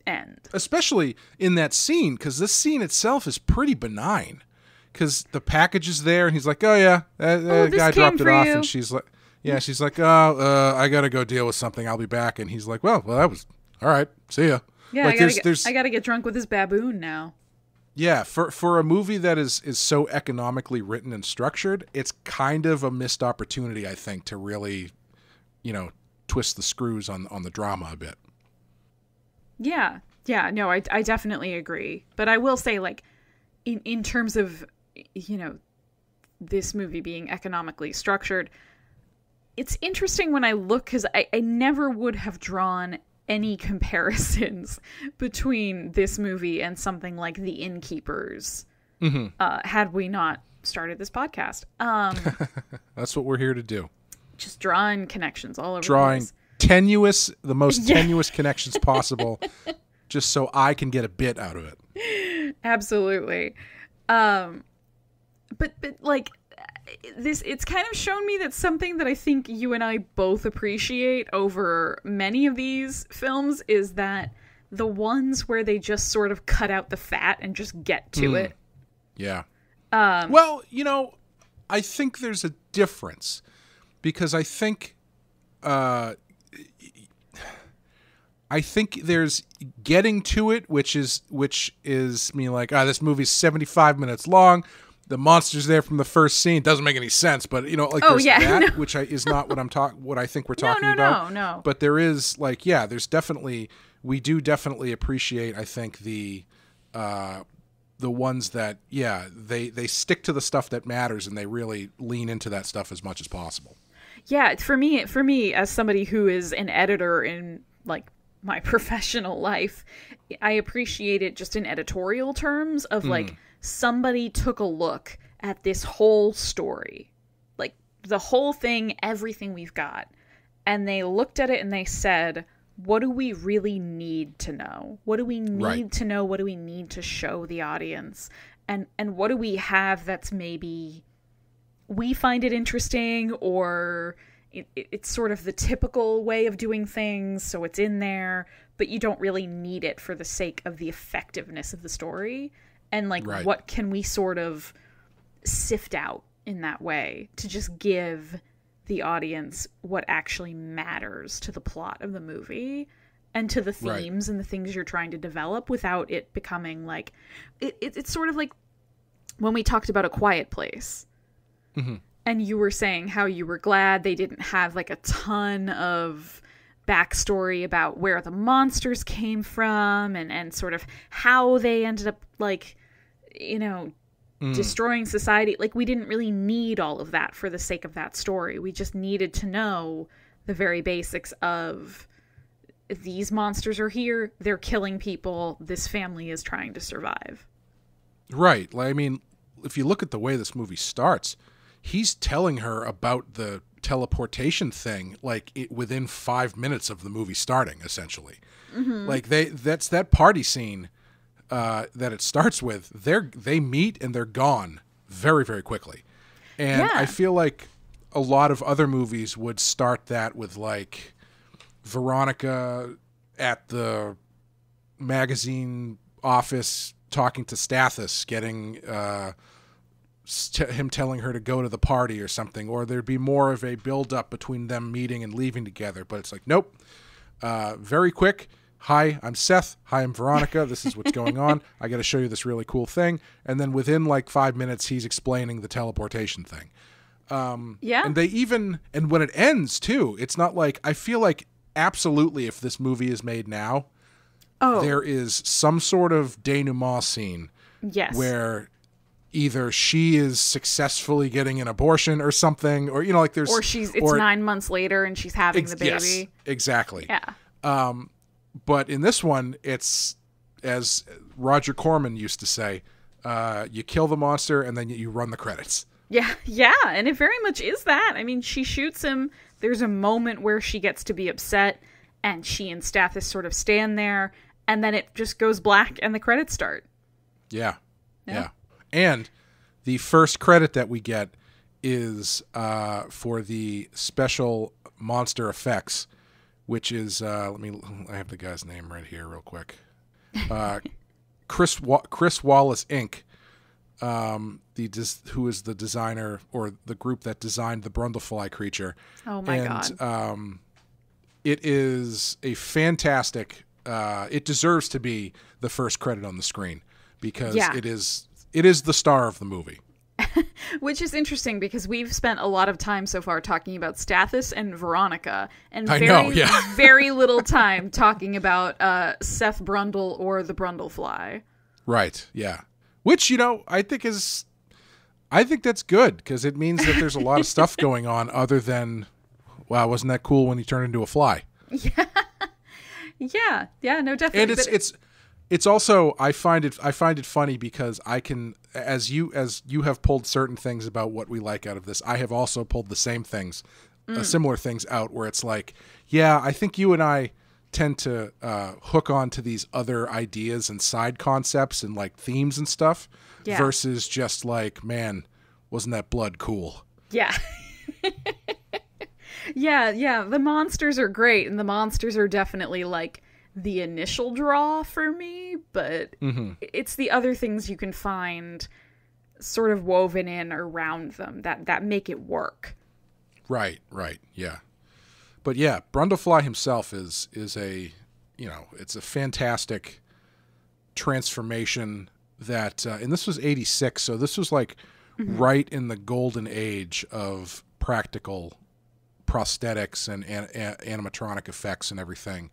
end. Especially in that scene, because this scene itself is pretty benign. Because the package is there, and he's like, "Oh yeah, this guy came dropped it for off," you. and she's like, "Oh, I gotta go deal with something. I'll be back." And he's like, "Well, that was all right. See ya." Yeah, I gotta get drunk with this baboon now. Yeah, for a movie that is so economically written and structured, it's kind of a missed opportunity, I think, to really, twist the screws on the drama a bit. Yeah. Yeah, no, I definitely agree. But I will say, in terms of, this movie being economically structured, it's interesting when I look, because I never would have drawn any comparisons between this movie and something like The Innkeepers, had we not started this podcast. That's what we're here to do. Just drawing connections all over Drawing the place. the most tenuous connections possible, just so I can get a bit out of it. Absolutely. But it's kind of shown me that something that I think you and I both appreciate over many of these films is that the ones where they just sort of cut out the fat and just get to it. Yeah. Well, I think there's a difference, because I think there's getting to it, which is me this movie's 75 minutes long. The monster's there from the first scene. Doesn't make any sense, but there's that, which is not what I think we're talking about. No. But there is there's definitely, we do definitely appreciate, I think, the ones that they stick to the stuff that matters, and they really lean into that stuff as much as possible. Yeah, for me as somebody who is an editor in my professional life, I appreciate it just in editorial terms of somebody took a look at this whole story, the whole thing, everything we've got, and they looked at it and they said, what do we really need to know? What do we need to know? What do we need to show the audience? And what do we have that's maybe we find it interesting, or it's sort of the typical way of doing things, so it's in there, but you don't really need it for the sake of the effectiveness of the story. And what can we sort of sift out in that way to just give the audience what actually matters to the plot of the movie and to the themes and the things you're trying to develop, without it becoming it's sort of like when we talked about A Quiet Place. Mm-hmm. And you were saying how you were glad they didn't have a ton of backstory about where the monsters came from and sort of how they ended up destroying society. We didn't really need all of that for the sake of that story. We just needed to know the very basics of these monsters are here, they're killing people, this family is trying to survive. Right. I mean, if you look at the way this movie starts, he's telling her about the teleportation thing like within 5 minutes of the movie starting, essentially. Like that's that party scene that it starts with. They meet and they're gone very, very quickly. And I feel like a lot of other movies would start that with like Veronica at the magazine office talking to Stathis, getting him telling her to go to the party or something, or there'd be more of a build up between them meeting and leaving together. But it's like, nope, very quick. Hi, I'm Seth. Hi, I'm Veronica. This is what's going on. I got to show you this really cool thing. And then within like 5 minutes, he's explaining the teleportation thing. And when it ends too, it's not like, I feel like absolutely if this movie is made now, there is some sort of denouement scene where either she is successfully getting an abortion or something, or, like there's... Or it's 9 months later and she's having the baby. Yes, exactly. Yeah. But in this one, it's, as Roger Corman used to say, you kill the monster and then you run the credits. Yeah, and it very much is that. I mean, she shoots him. There's a moment where she gets to be upset, and she and Stathis sort of stand there, and then it just goes black and the credits start. Yeah. And the first credit that we get is for the special monster effects, which is I have the guy's name right here real quick. Chris Wallace Inc., who is the designer or the group that designed the Brundlefly creature. Oh my God. It is a fantastic, it deserves to be the first credit on the screen because it is the star of the movie. Which is interesting because we've spent a lot of time so far talking about Stathis and Veronica, and very little time talking about Seth Brundle or the Brundlefly. Right. Yeah. Which I think that's good because it means that there's a lot of stuff going on other than, wow, wasn't that cool when he turned into a fly? Yeah. No, definitely. And it's also I find it funny because I can, as you have pulled certain things about what we like out of this, I have also pulled the same things, similar things out where it's like, yeah, I think you and I tend to hook on to these other ideas and side concepts and like themes and stuff versus just like, man, wasn't that blood cool? Yeah. Yeah. The monsters are great, and the monsters are definitely like the initial draw for me, but it's the other things you can find sort of woven in around them that make it work. Right, yeah. But yeah, Brundlefly himself is a, it's a fantastic transformation that, and this was 86, so this was like right in the golden age of practical prosthetics and animatronic effects and everything.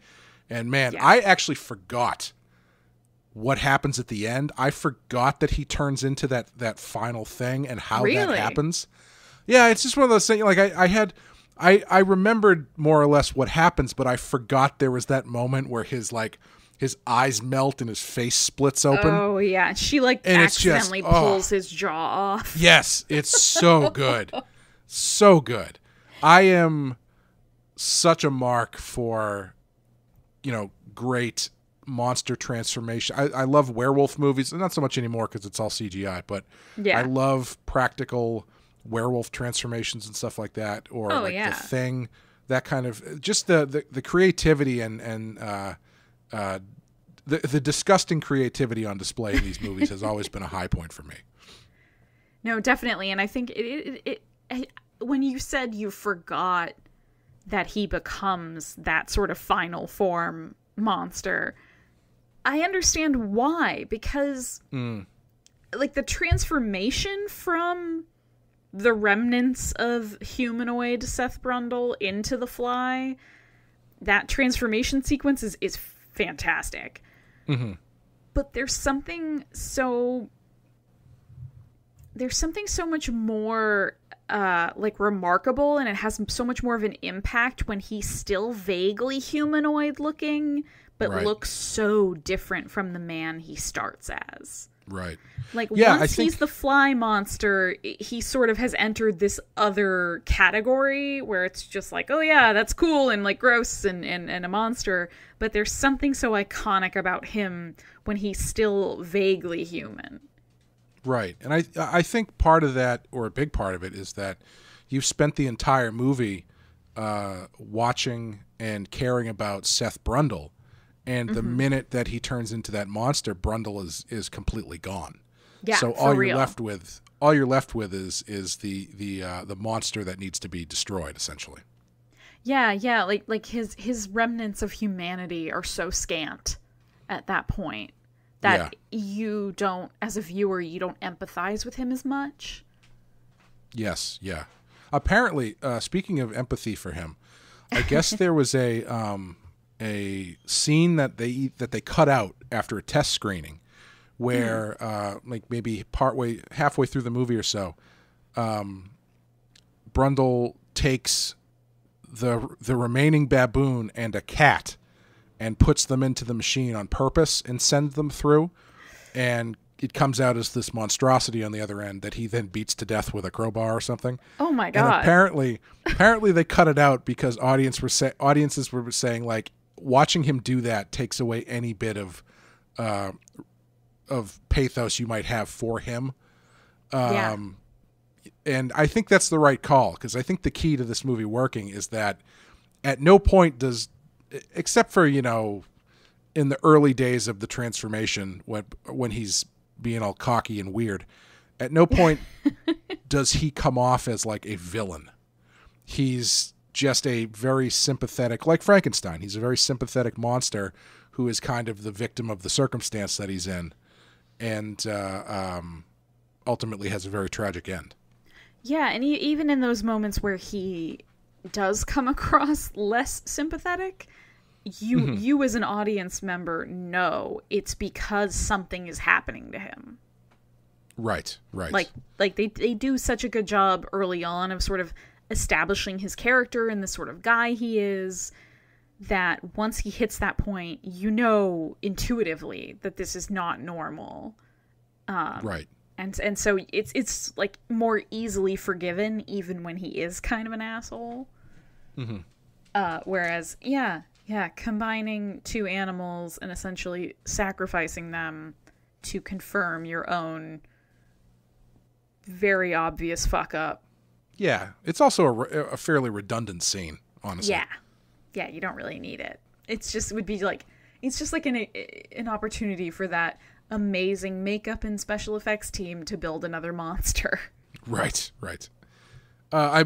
And man, I actually forgot what happens at the end. I forgot that he turns into that final thing and how that happens. Yeah, it's just one of those things. Like I remembered more or less what happens, but I forgot there was that moment where his eyes melt and his face splits open. Oh yeah, she accidentally pulls his jaw off. Yes, it's so good, so good. I am such a mark for great monster transformation. I love werewolf movies, not so much anymore because it's all CGI, but I love practical werewolf transformations and stuff like that, or The Thing, that kind of just the creativity and the disgusting creativity on display in these movies has always been a high point for me. No, definitely, and I think it when you said you forgot that he becomes that sort of final form monster, I understand why, because like the transformation from the remnants of humanoid Seth Brundle into the Fly, that transformation sequence is fantastic. But there's something so much more remarkable, and it has so much more of an impact when he's still vaguely humanoid looking, but looks so different from the man he starts as. Right. Like, Yeah, once he's the fly monster, he sort of has entered this other category where it's just like, oh yeah, that's cool and like gross and a monster. But there's something so iconic about him when he's still vaguely human. Right. And I think part of that, or a big part of it, is that you've spent the entire movie watching and caring about Seth Brundle. And the minute that he turns into that monster, Brundle is completely gone. Yeah, so all for you're real. left with is the monster that needs to be destroyed, essentially. Yeah, like his remnants of humanity are so scant at that point that you don't, as a viewer, you don't empathize with him as much. Yes, yeah. Apparently, speaking of empathy for him, I guess there was a scene that they cut out after a test screening, where like maybe halfway through the movie or so, Brundle takes the remaining baboon and a cat and puts them into the machine on purpose and sends them through, and it comes out as this monstrosity on the other end that he then beats to death with a crowbar or something. Oh my god! And apparently they cut it out because audiences were saying, like, watching him do that takes away any bit of pathos you might have for him. And I think that's the right call, because I think the key to this movie working is that at no point does, except for, in the early days of the transformation when he's being all cocky and weird, at no point does he come off as like a villain. He's just a very sympathetic, like Frankenstein. He's a very sympathetic monster who is kind of the victim of the circumstance that he's in, and ultimately has a very tragic end. Yeah, and even in those moments where he does come across less sympathetic, you as an audience member know it's because something is happening to him. Right. Like they do such a good job early on of sort of establishing his character and the sort of guy he is, that once he hits that point, intuitively that this is not normal. Right. And so it's like more easily forgiven even when he is kind of an asshole. Whereas, combining two animals and essentially sacrificing them to confirm your own very obvious fuck up. Yeah, it's also a fairly redundant scene, honestly. Yeah, you don't really need it. It's just an opportunity for that amazing makeup and special effects team to build another monster. Right.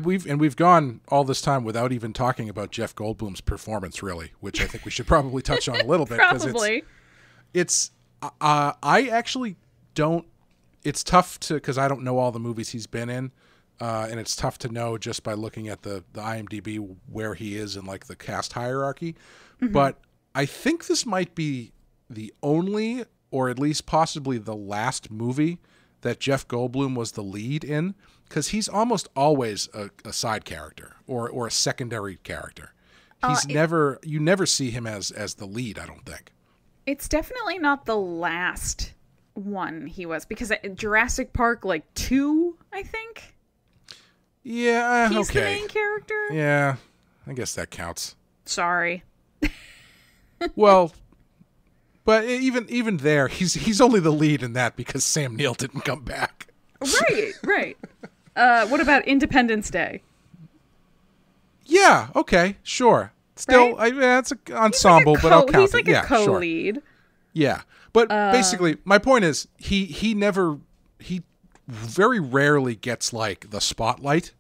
We've gone all this time without even talking about Jeff Goldblum's performance, really, which I think we should probably touch on a little bit. Probably. I actually don't. It's tough because I don't know all the movies he's been in, and it's tough to know just by looking at the IMDb where he is in like the cast hierarchy. But I think this might be the only, or at least possibly the last movie that Jeff Goldblum was the lead in, because he's almost always a side character or a secondary character. You never see him as the lead, I don't think. It's definitely not the last one he was, because Jurassic Park 2, I think. Yeah, he's okay. the main character. Yeah, I guess that counts. Sorry. Well, but even there, he's only the lead in that because Sam Neill didn't come back. Right. What about Independence Day? Yeah, okay, sure. Still, right? It's an ensemble, but I'll count he's like it. a co-lead. Sure. Yeah, but basically, my point is, he very rarely gets like the spotlight.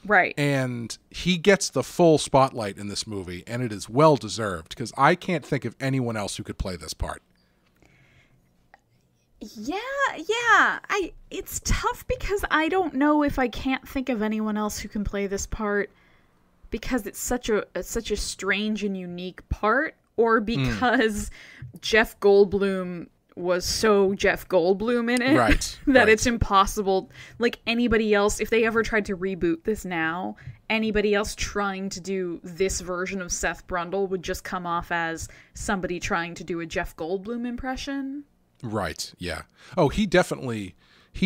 Right. And he gets the full spotlight in this movie, and it is well deserved, because I can't think of anyone else who could play this part. Yeah. It's tough because I don't know if I can't think of anyone else who can play this part, because it's such a strange and unique part, or because Jeff Goldblum was so Jeff Goldblum in it, right, that it's impossible. Like, anybody else, if they ever tried to reboot this now, anybody else trying to do this version of Seth Brundle would just come off as somebody trying to do a Jeff Goldblum impression. Right. Yeah. Oh, he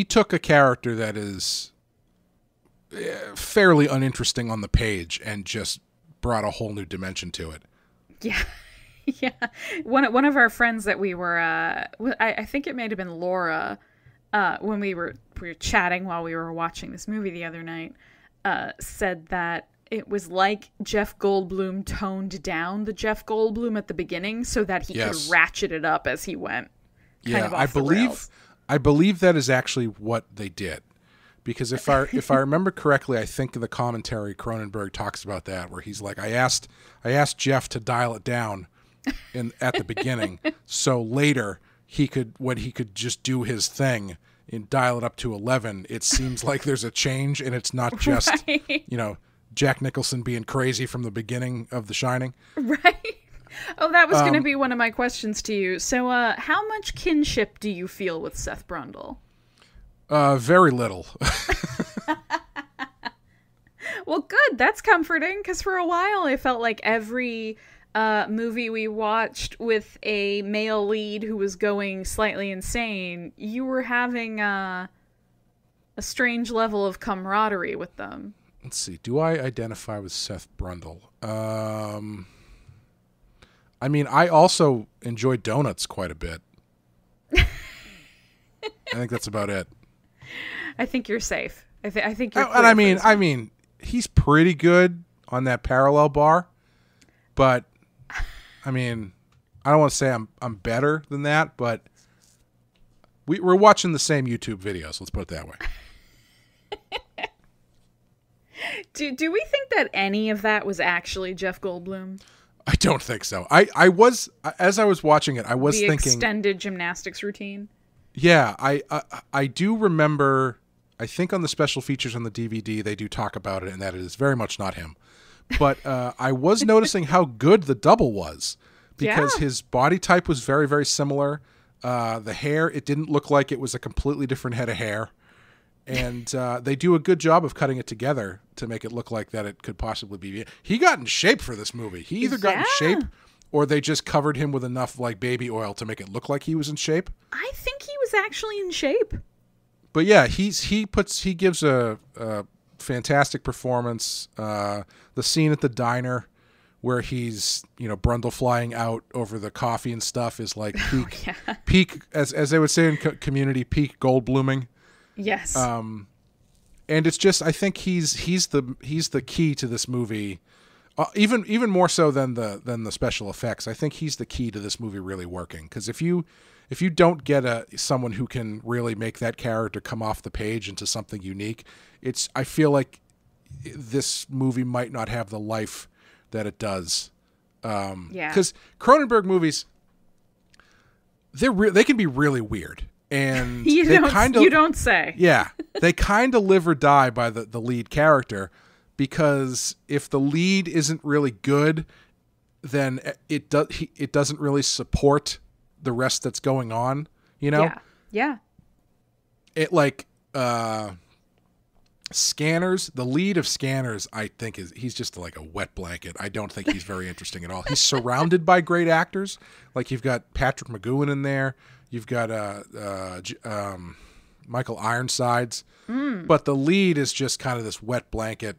took a character that is fairly uninteresting on the page and just brought a whole new dimension to it. Yeah. Yeah. One of our friends that we were, I think it may have been Laura, when we were chatting while we were watching this movie the other night, said that it was like Jeff Goldblum toned down the Jeff Goldblum at the beginning so that he could ratchet it up as he went. I believe that is actually what they did, because if I remember correctly, I think in the commentary Cronenberg talks about that, where he's like, I asked Jeff to dial it down at the beginning, so later when he could just do his thing and dial it up to 11, it seems like there's a change, and it's not just Jack Nicholson being crazy from the beginning of The Shining. Right. Oh, that was going to be one of my questions to you. So, how much kinship do you feel with Seth Brundle? Very little. Well, good. That's comforting, because for a while I felt like every movie we watched with a male lead who was going slightly insane, you were having a strange level of camaraderie with them. Let's see. Do I identify with Seth Brundle? I mean, I also enjoy donuts quite a bit. I think that's about it. I think you're safe. I think you're. And I mean, he's pretty good on that parallel bar, but I mean, I don't want to say I'm better than that, but we're watching the same YouTube videos. Let's put it that way. Do we think that any of that was actually Jeff Goldblum? I don't think so. I was, as I was watching it, I was thinking extended gymnastics routine. Yeah, I do remember. I think on the special features on the DVD they do talk about it, and that it is very much not him. But I was noticing how good the double was, because his body type was very, very similar. The hair, it didn't look like it was a completely different head of hair. And they do a good job of cutting it together to make it look like that it could possibly be. He got in shape for this movie. He either got in shape, or they just covered him with enough like baby oil to make it look like he was in shape. I think he was actually in shape. But yeah, he gives a fantastic performance. The scene at the diner where he's, Brundle flying out over the coffee and stuff is like peak, as they would say in Community, peak Goldbluming. Yes. And it's just, I think he's the key to this movie, even more so than the special effects. I think he's the key to this movie really working, because if you don't get someone who can really make that character come off the page into something unique, I feel like this movie might not have the life that it does. Because Cronenberg movies, they can be really weird. And you don't say. Yeah, they kind of live or die by the lead character, because if the lead isn't really good, then it doesn't really support the rest that's going on. Yeah. It like Scanners. The lead of Scanners, I think, he's just like a wet blanket. I don't think he's very interesting at all. He's surrounded by great actors. Like, you've got Patrick McGowan in there. You've got Michael Ironsides, but the lead is just kind of this wet blanket,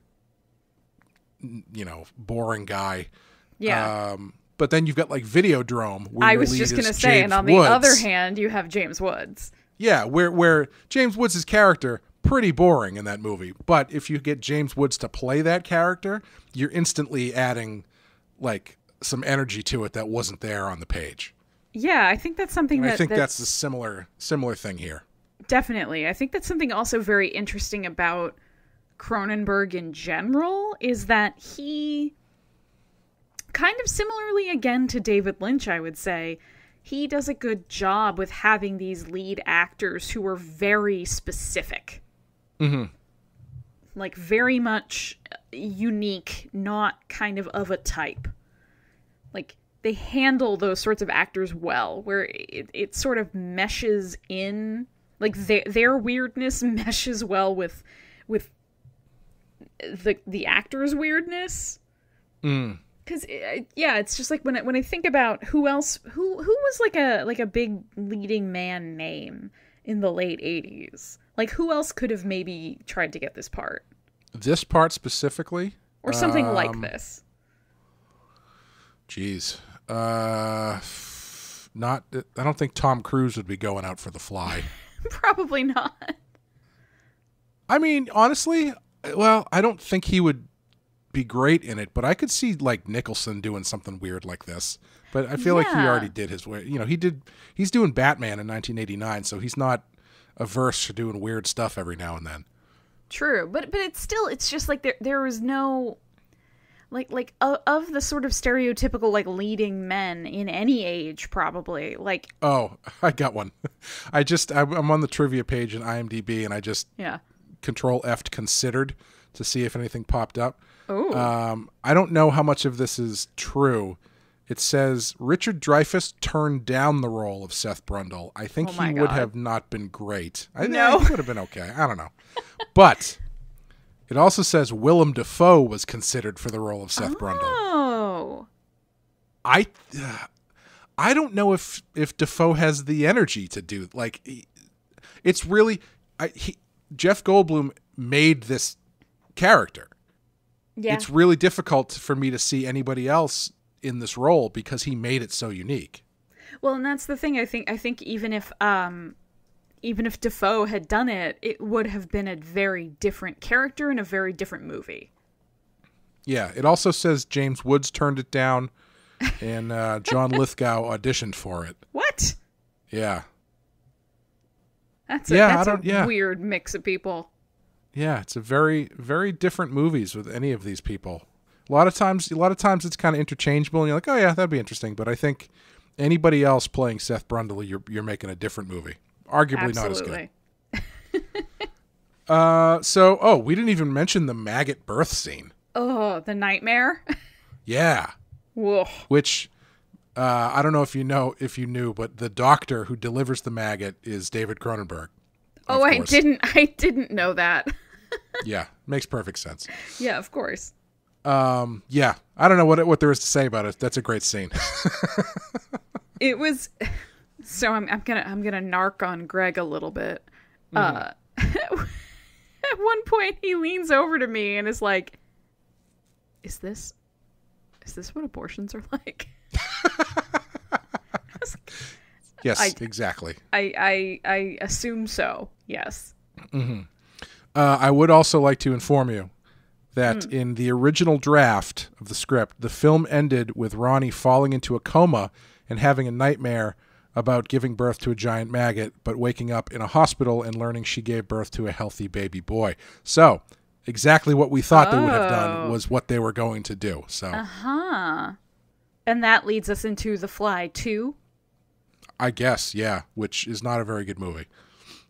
boring guy. Yeah. But then you've got like Videodrome. Where I was just going to say, and on the other hand, you have James Woods. Yeah, where James Woods' character, pretty boring in that movie. But if you get James Woods to play that character, you're instantly adding like some energy to it that wasn't there on the page. Yeah, I think that's something I think that's a similar thing here. Definitely. I think that's something also very interesting about Cronenberg in general, is that he, kind of similarly again to David Lynch, I would say, he does a good job with having these lead actors who are very specific. Mm-hmm. Like, very much unique, not kind of a type. Like, they handle those sorts of actors well, where it sort of meshes in, like their weirdness meshes well with the actor's weirdness. Because it's just like when I think about who else who was like a big leading man name in the late 80s. Like who else could have maybe tried to get this part? This part specifically, or something like this. Jeez, not. I don't think Tom Cruise would be going out for The Fly. Probably not. I mean, honestly, well, I don't think he would be great in it, but I could see like Nicholson doing something weird like this. But I feel like he already did his way. You know, he's doing Batman in 1989, so he's not averse to doing weird stuff every now and then. True, but it's just like there was no like of the sort of stereotypical like leading men in any age, probably like. Oh, I got one. I'm on the trivia page in IMDb, and I just Control F'd considered to see if anything popped up. Oh. I don't know how much of this is true. It says Richard Dreyfuss turned down the role of Seth Brundle. I think he would have not been great. No. He would have been okay. I don't know. But it also says Willem Dafoe was considered for the role of Seth Brundle. Oh. I don't know if Dafoe has the energy to do like it's really Jeff Goldblum made this character. Yeah. It's really difficult for me to see anybody else in this role because he made it so unique. Well, and that's the thing. I think even if Dafoe had done it, it would have been a very different character in a very different movie. Yeah. It also says James Woods turned it down, and John Lithgow auditioned for it. What? Yeah. That's a weird mix of people. Yeah, it's a very, very different movies with any of these people. A lot of times it's kind of interchangeable, and you're like, oh yeah, that'd be interesting. But I think anybody else playing Seth Brundle, you're making a different movie. Arguably Absolutely. Not as good. We didn't even mention the maggot birth scene. Oh, the nightmare. Yeah. Whoa. Which I don't know if you knew, but the doctor who delivers the maggot is David Cronenberg. Oh, I didn't know that. Yeah, makes perfect sense. Yeah, of course. Yeah, I don't know what there is to say about it. That's a great scene. It was. So I'm gonna narc on Greg a little bit. At one point, he leans over to me and is like, "Is this what abortions are like?" Yes, exactly. I assume so. Yes. Mm-hmm. I would also like to inform you that in the original draft of the script, the film ended with Ronnie falling into a coma and having a nightmare about giving birth to a giant maggot, but waking up in a hospital and learning she gave birth to a healthy baby boy. So exactly what we thought they would have done was what they were going to do. So. Uh-huh. And that leads us into The Fly 2. I guess, yeah, which is not a very good movie.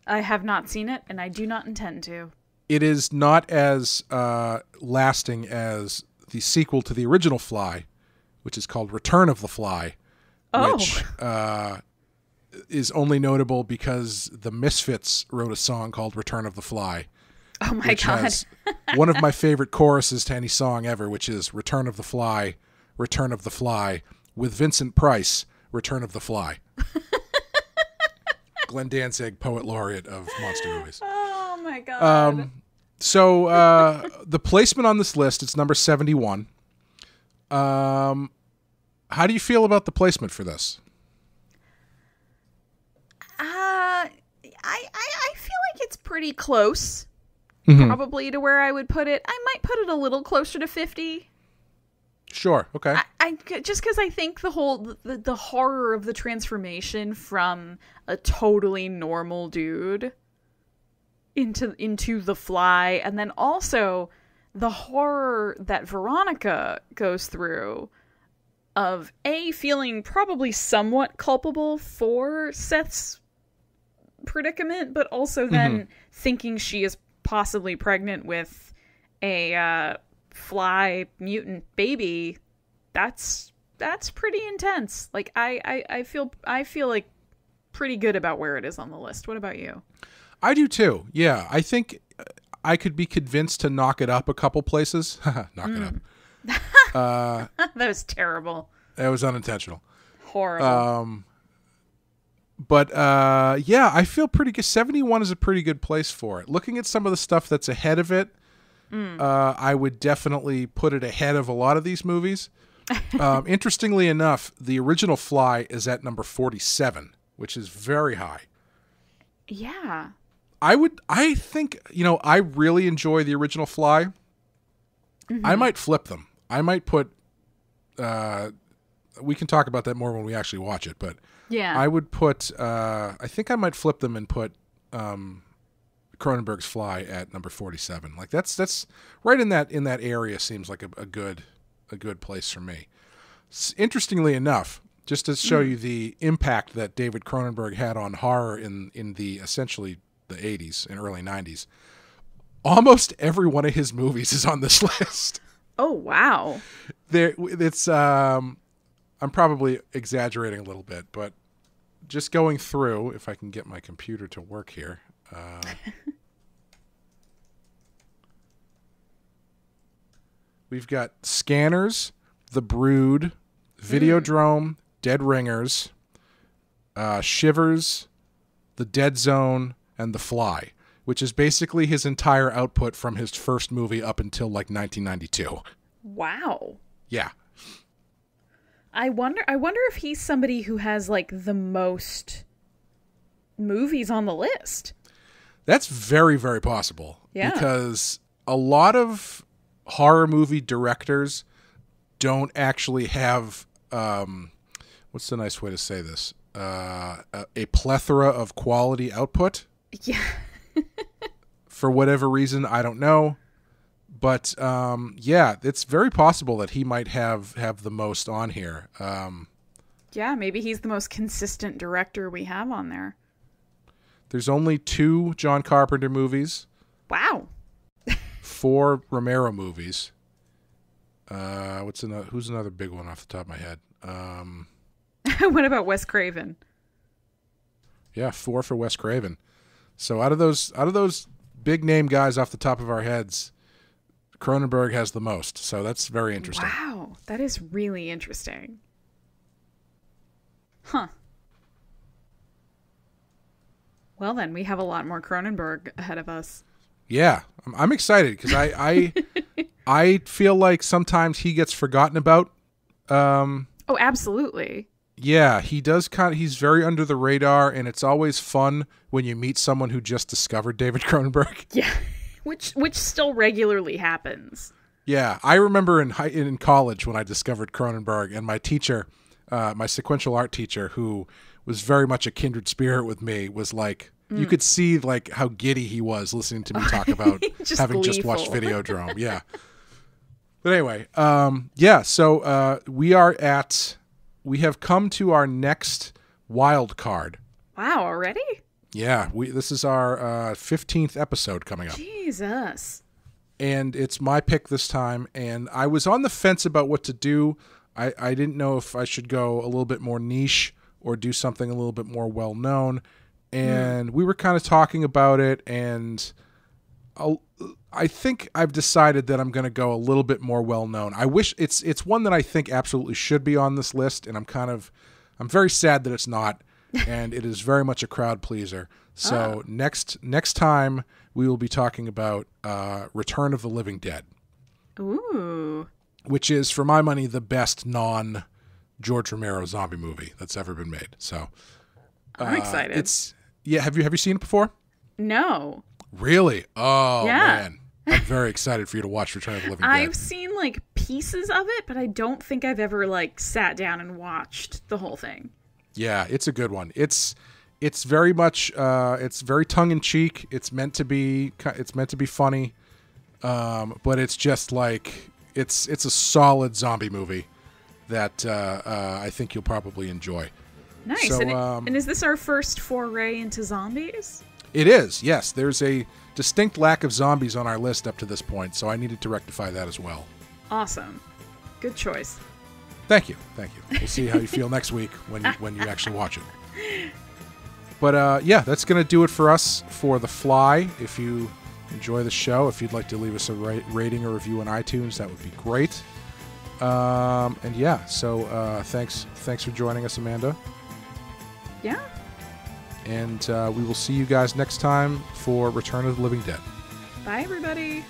I have not seen it, and I do not intend to. It is not as lasting as the sequel to the original Fly, which is called Return of the Fly, which is only notable because the Misfits wrote a song called Return of the Fly. Oh my God. Has one of my favorite choruses to any song ever, which is Return of the Fly, Return of the Fly, with Vincent Price, Return of the Fly. Glenn Danzig, poet laureate of monster movies. Oh my God. So the placement on this list, it's number 71. How do you feel about the placement for this? I feel like it's pretty close, probably to where I would put it. I might put it a little closer to 50. Sure. Okay. I just because I think the whole the horror of the transformation from a totally normal dude into the Fly, and then also the horror that Veronica goes through of feeling probably somewhat culpable for Seth's predicament, but also then thinking she is possibly pregnant with a fly mutant baby. That's pretty intense. Like I feel like pretty good about where it is on the list. What about you? I do too. Yeah, I think I could be convinced to knock it up a couple places. Knock it up. That was terrible. That was unintentional. Horrible. But yeah, I feel pretty good. 71 is a pretty good place for it. Looking at some of the stuff that's ahead of it, I would definitely put it ahead of a lot of these movies. Interestingly enough, the original Fly is at number 47, which is very high. Yeah. I think, I really enjoy the original Fly. Mm-hmm. I might flip them. I might put, we can talk about that more when we actually watch it, but yeah, I would put, I think I might flip them and put Cronenberg's Fly at number 47. Like that's right in that area seems like a good place for me. Interestingly enough, just to show you the impact that David Cronenberg had on horror in the essentially the 80s and early 90s, almost every one of his movies is on this list. Oh, wow. It's I'm probably exaggerating a little bit, but just going through, if I can get my computer to work here. We've got Scanners, The Brood, Videodrome, Dead Ringers, Shivers, The Dead Zone, and The Fly, which is basically his entire output from his first movie up until like 1992. Wow. Yeah. I wonder if he's somebody who has like the most movies on the list. That's very, very possible. Yeah. Because a lot of horror movie directors don't actually have, what's the nice way to say this? A plethora of quality output. Yeah. For whatever reason, I don't know. But yeah, it's very possible that he might have the most on here. Yeah, maybe he's the most consistent director we have on there. There's only 2 John Carpenter movies. Wow. 4 Romero movies. Who's another big one off the top of my head? What about Wes Craven? Yeah, 4 for Wes Craven. So out of those big name guys off the top of our heads, Cronenberg has the most. So that's very interesting. Wow, that is really interesting. Huh. Well, then we have a lot more Cronenberg ahead of us. Yeah, I'm excited because I feel like sometimes he gets forgotten about. Oh, absolutely. Yeah, he does he's very under the radar, and it's always fun when you meet someone who just discovered David Cronenberg. Yeah, which still regularly happens. Yeah, I remember in college when I discovered Cronenberg, and my teacher, my sequential art teacher, who was very much a kindred spirit with me, was like, you could see like how giddy he was listening to me talk about having just watched Videodrome. Yeah. But anyway, yeah, so we have come to our next wild card. Wow, already? Yeah, this is our 15th episode coming up. Jesus. And it's my pick this time, and I was on the fence about what to do. I didn't know if I should go a little bit more niche or do something a little bit more well-known. And we were kind of talking about it, and I think I've decided that I'm going to go a little bit more well-known. I wish it's one that I think absolutely should be on this list, and I'm very sad that it's not, and it is very much a crowd pleaser. So next time we will be talking about Return of the Living Dead. Ooh. Which is, for my money, the best non-George Romero zombie movie that's ever been made. So I'm excited. Have you seen it before? No. Really? Oh, yeah. Man. I'm very excited for you to watch Return of the Living Dead. I've seen like pieces of it, but I don't think I've ever like sat down and watched the whole thing. Yeah, it's a good one. It's very much it's very tongue in cheek. It's meant to be funny, but it's just like it's a solid zombie movie that I think you'll probably enjoy. Nice. So, and is this our first foray into zombies? It is, yes. There's a distinct lack of zombies on our list up to this point, so I needed to rectify that as well. Awesome. Good choice. Thank you. We'll see how you feel next week when you actually watch it. But yeah, that's going to do it for us for The Fly. If you enjoy the show, if you'd like to leave us a rating or review on iTunes, that would be great. And yeah, so thanks for joining us, Amanda. Yeah. And we will see you guys next time for Return of the Living Dead. Bye, everybody.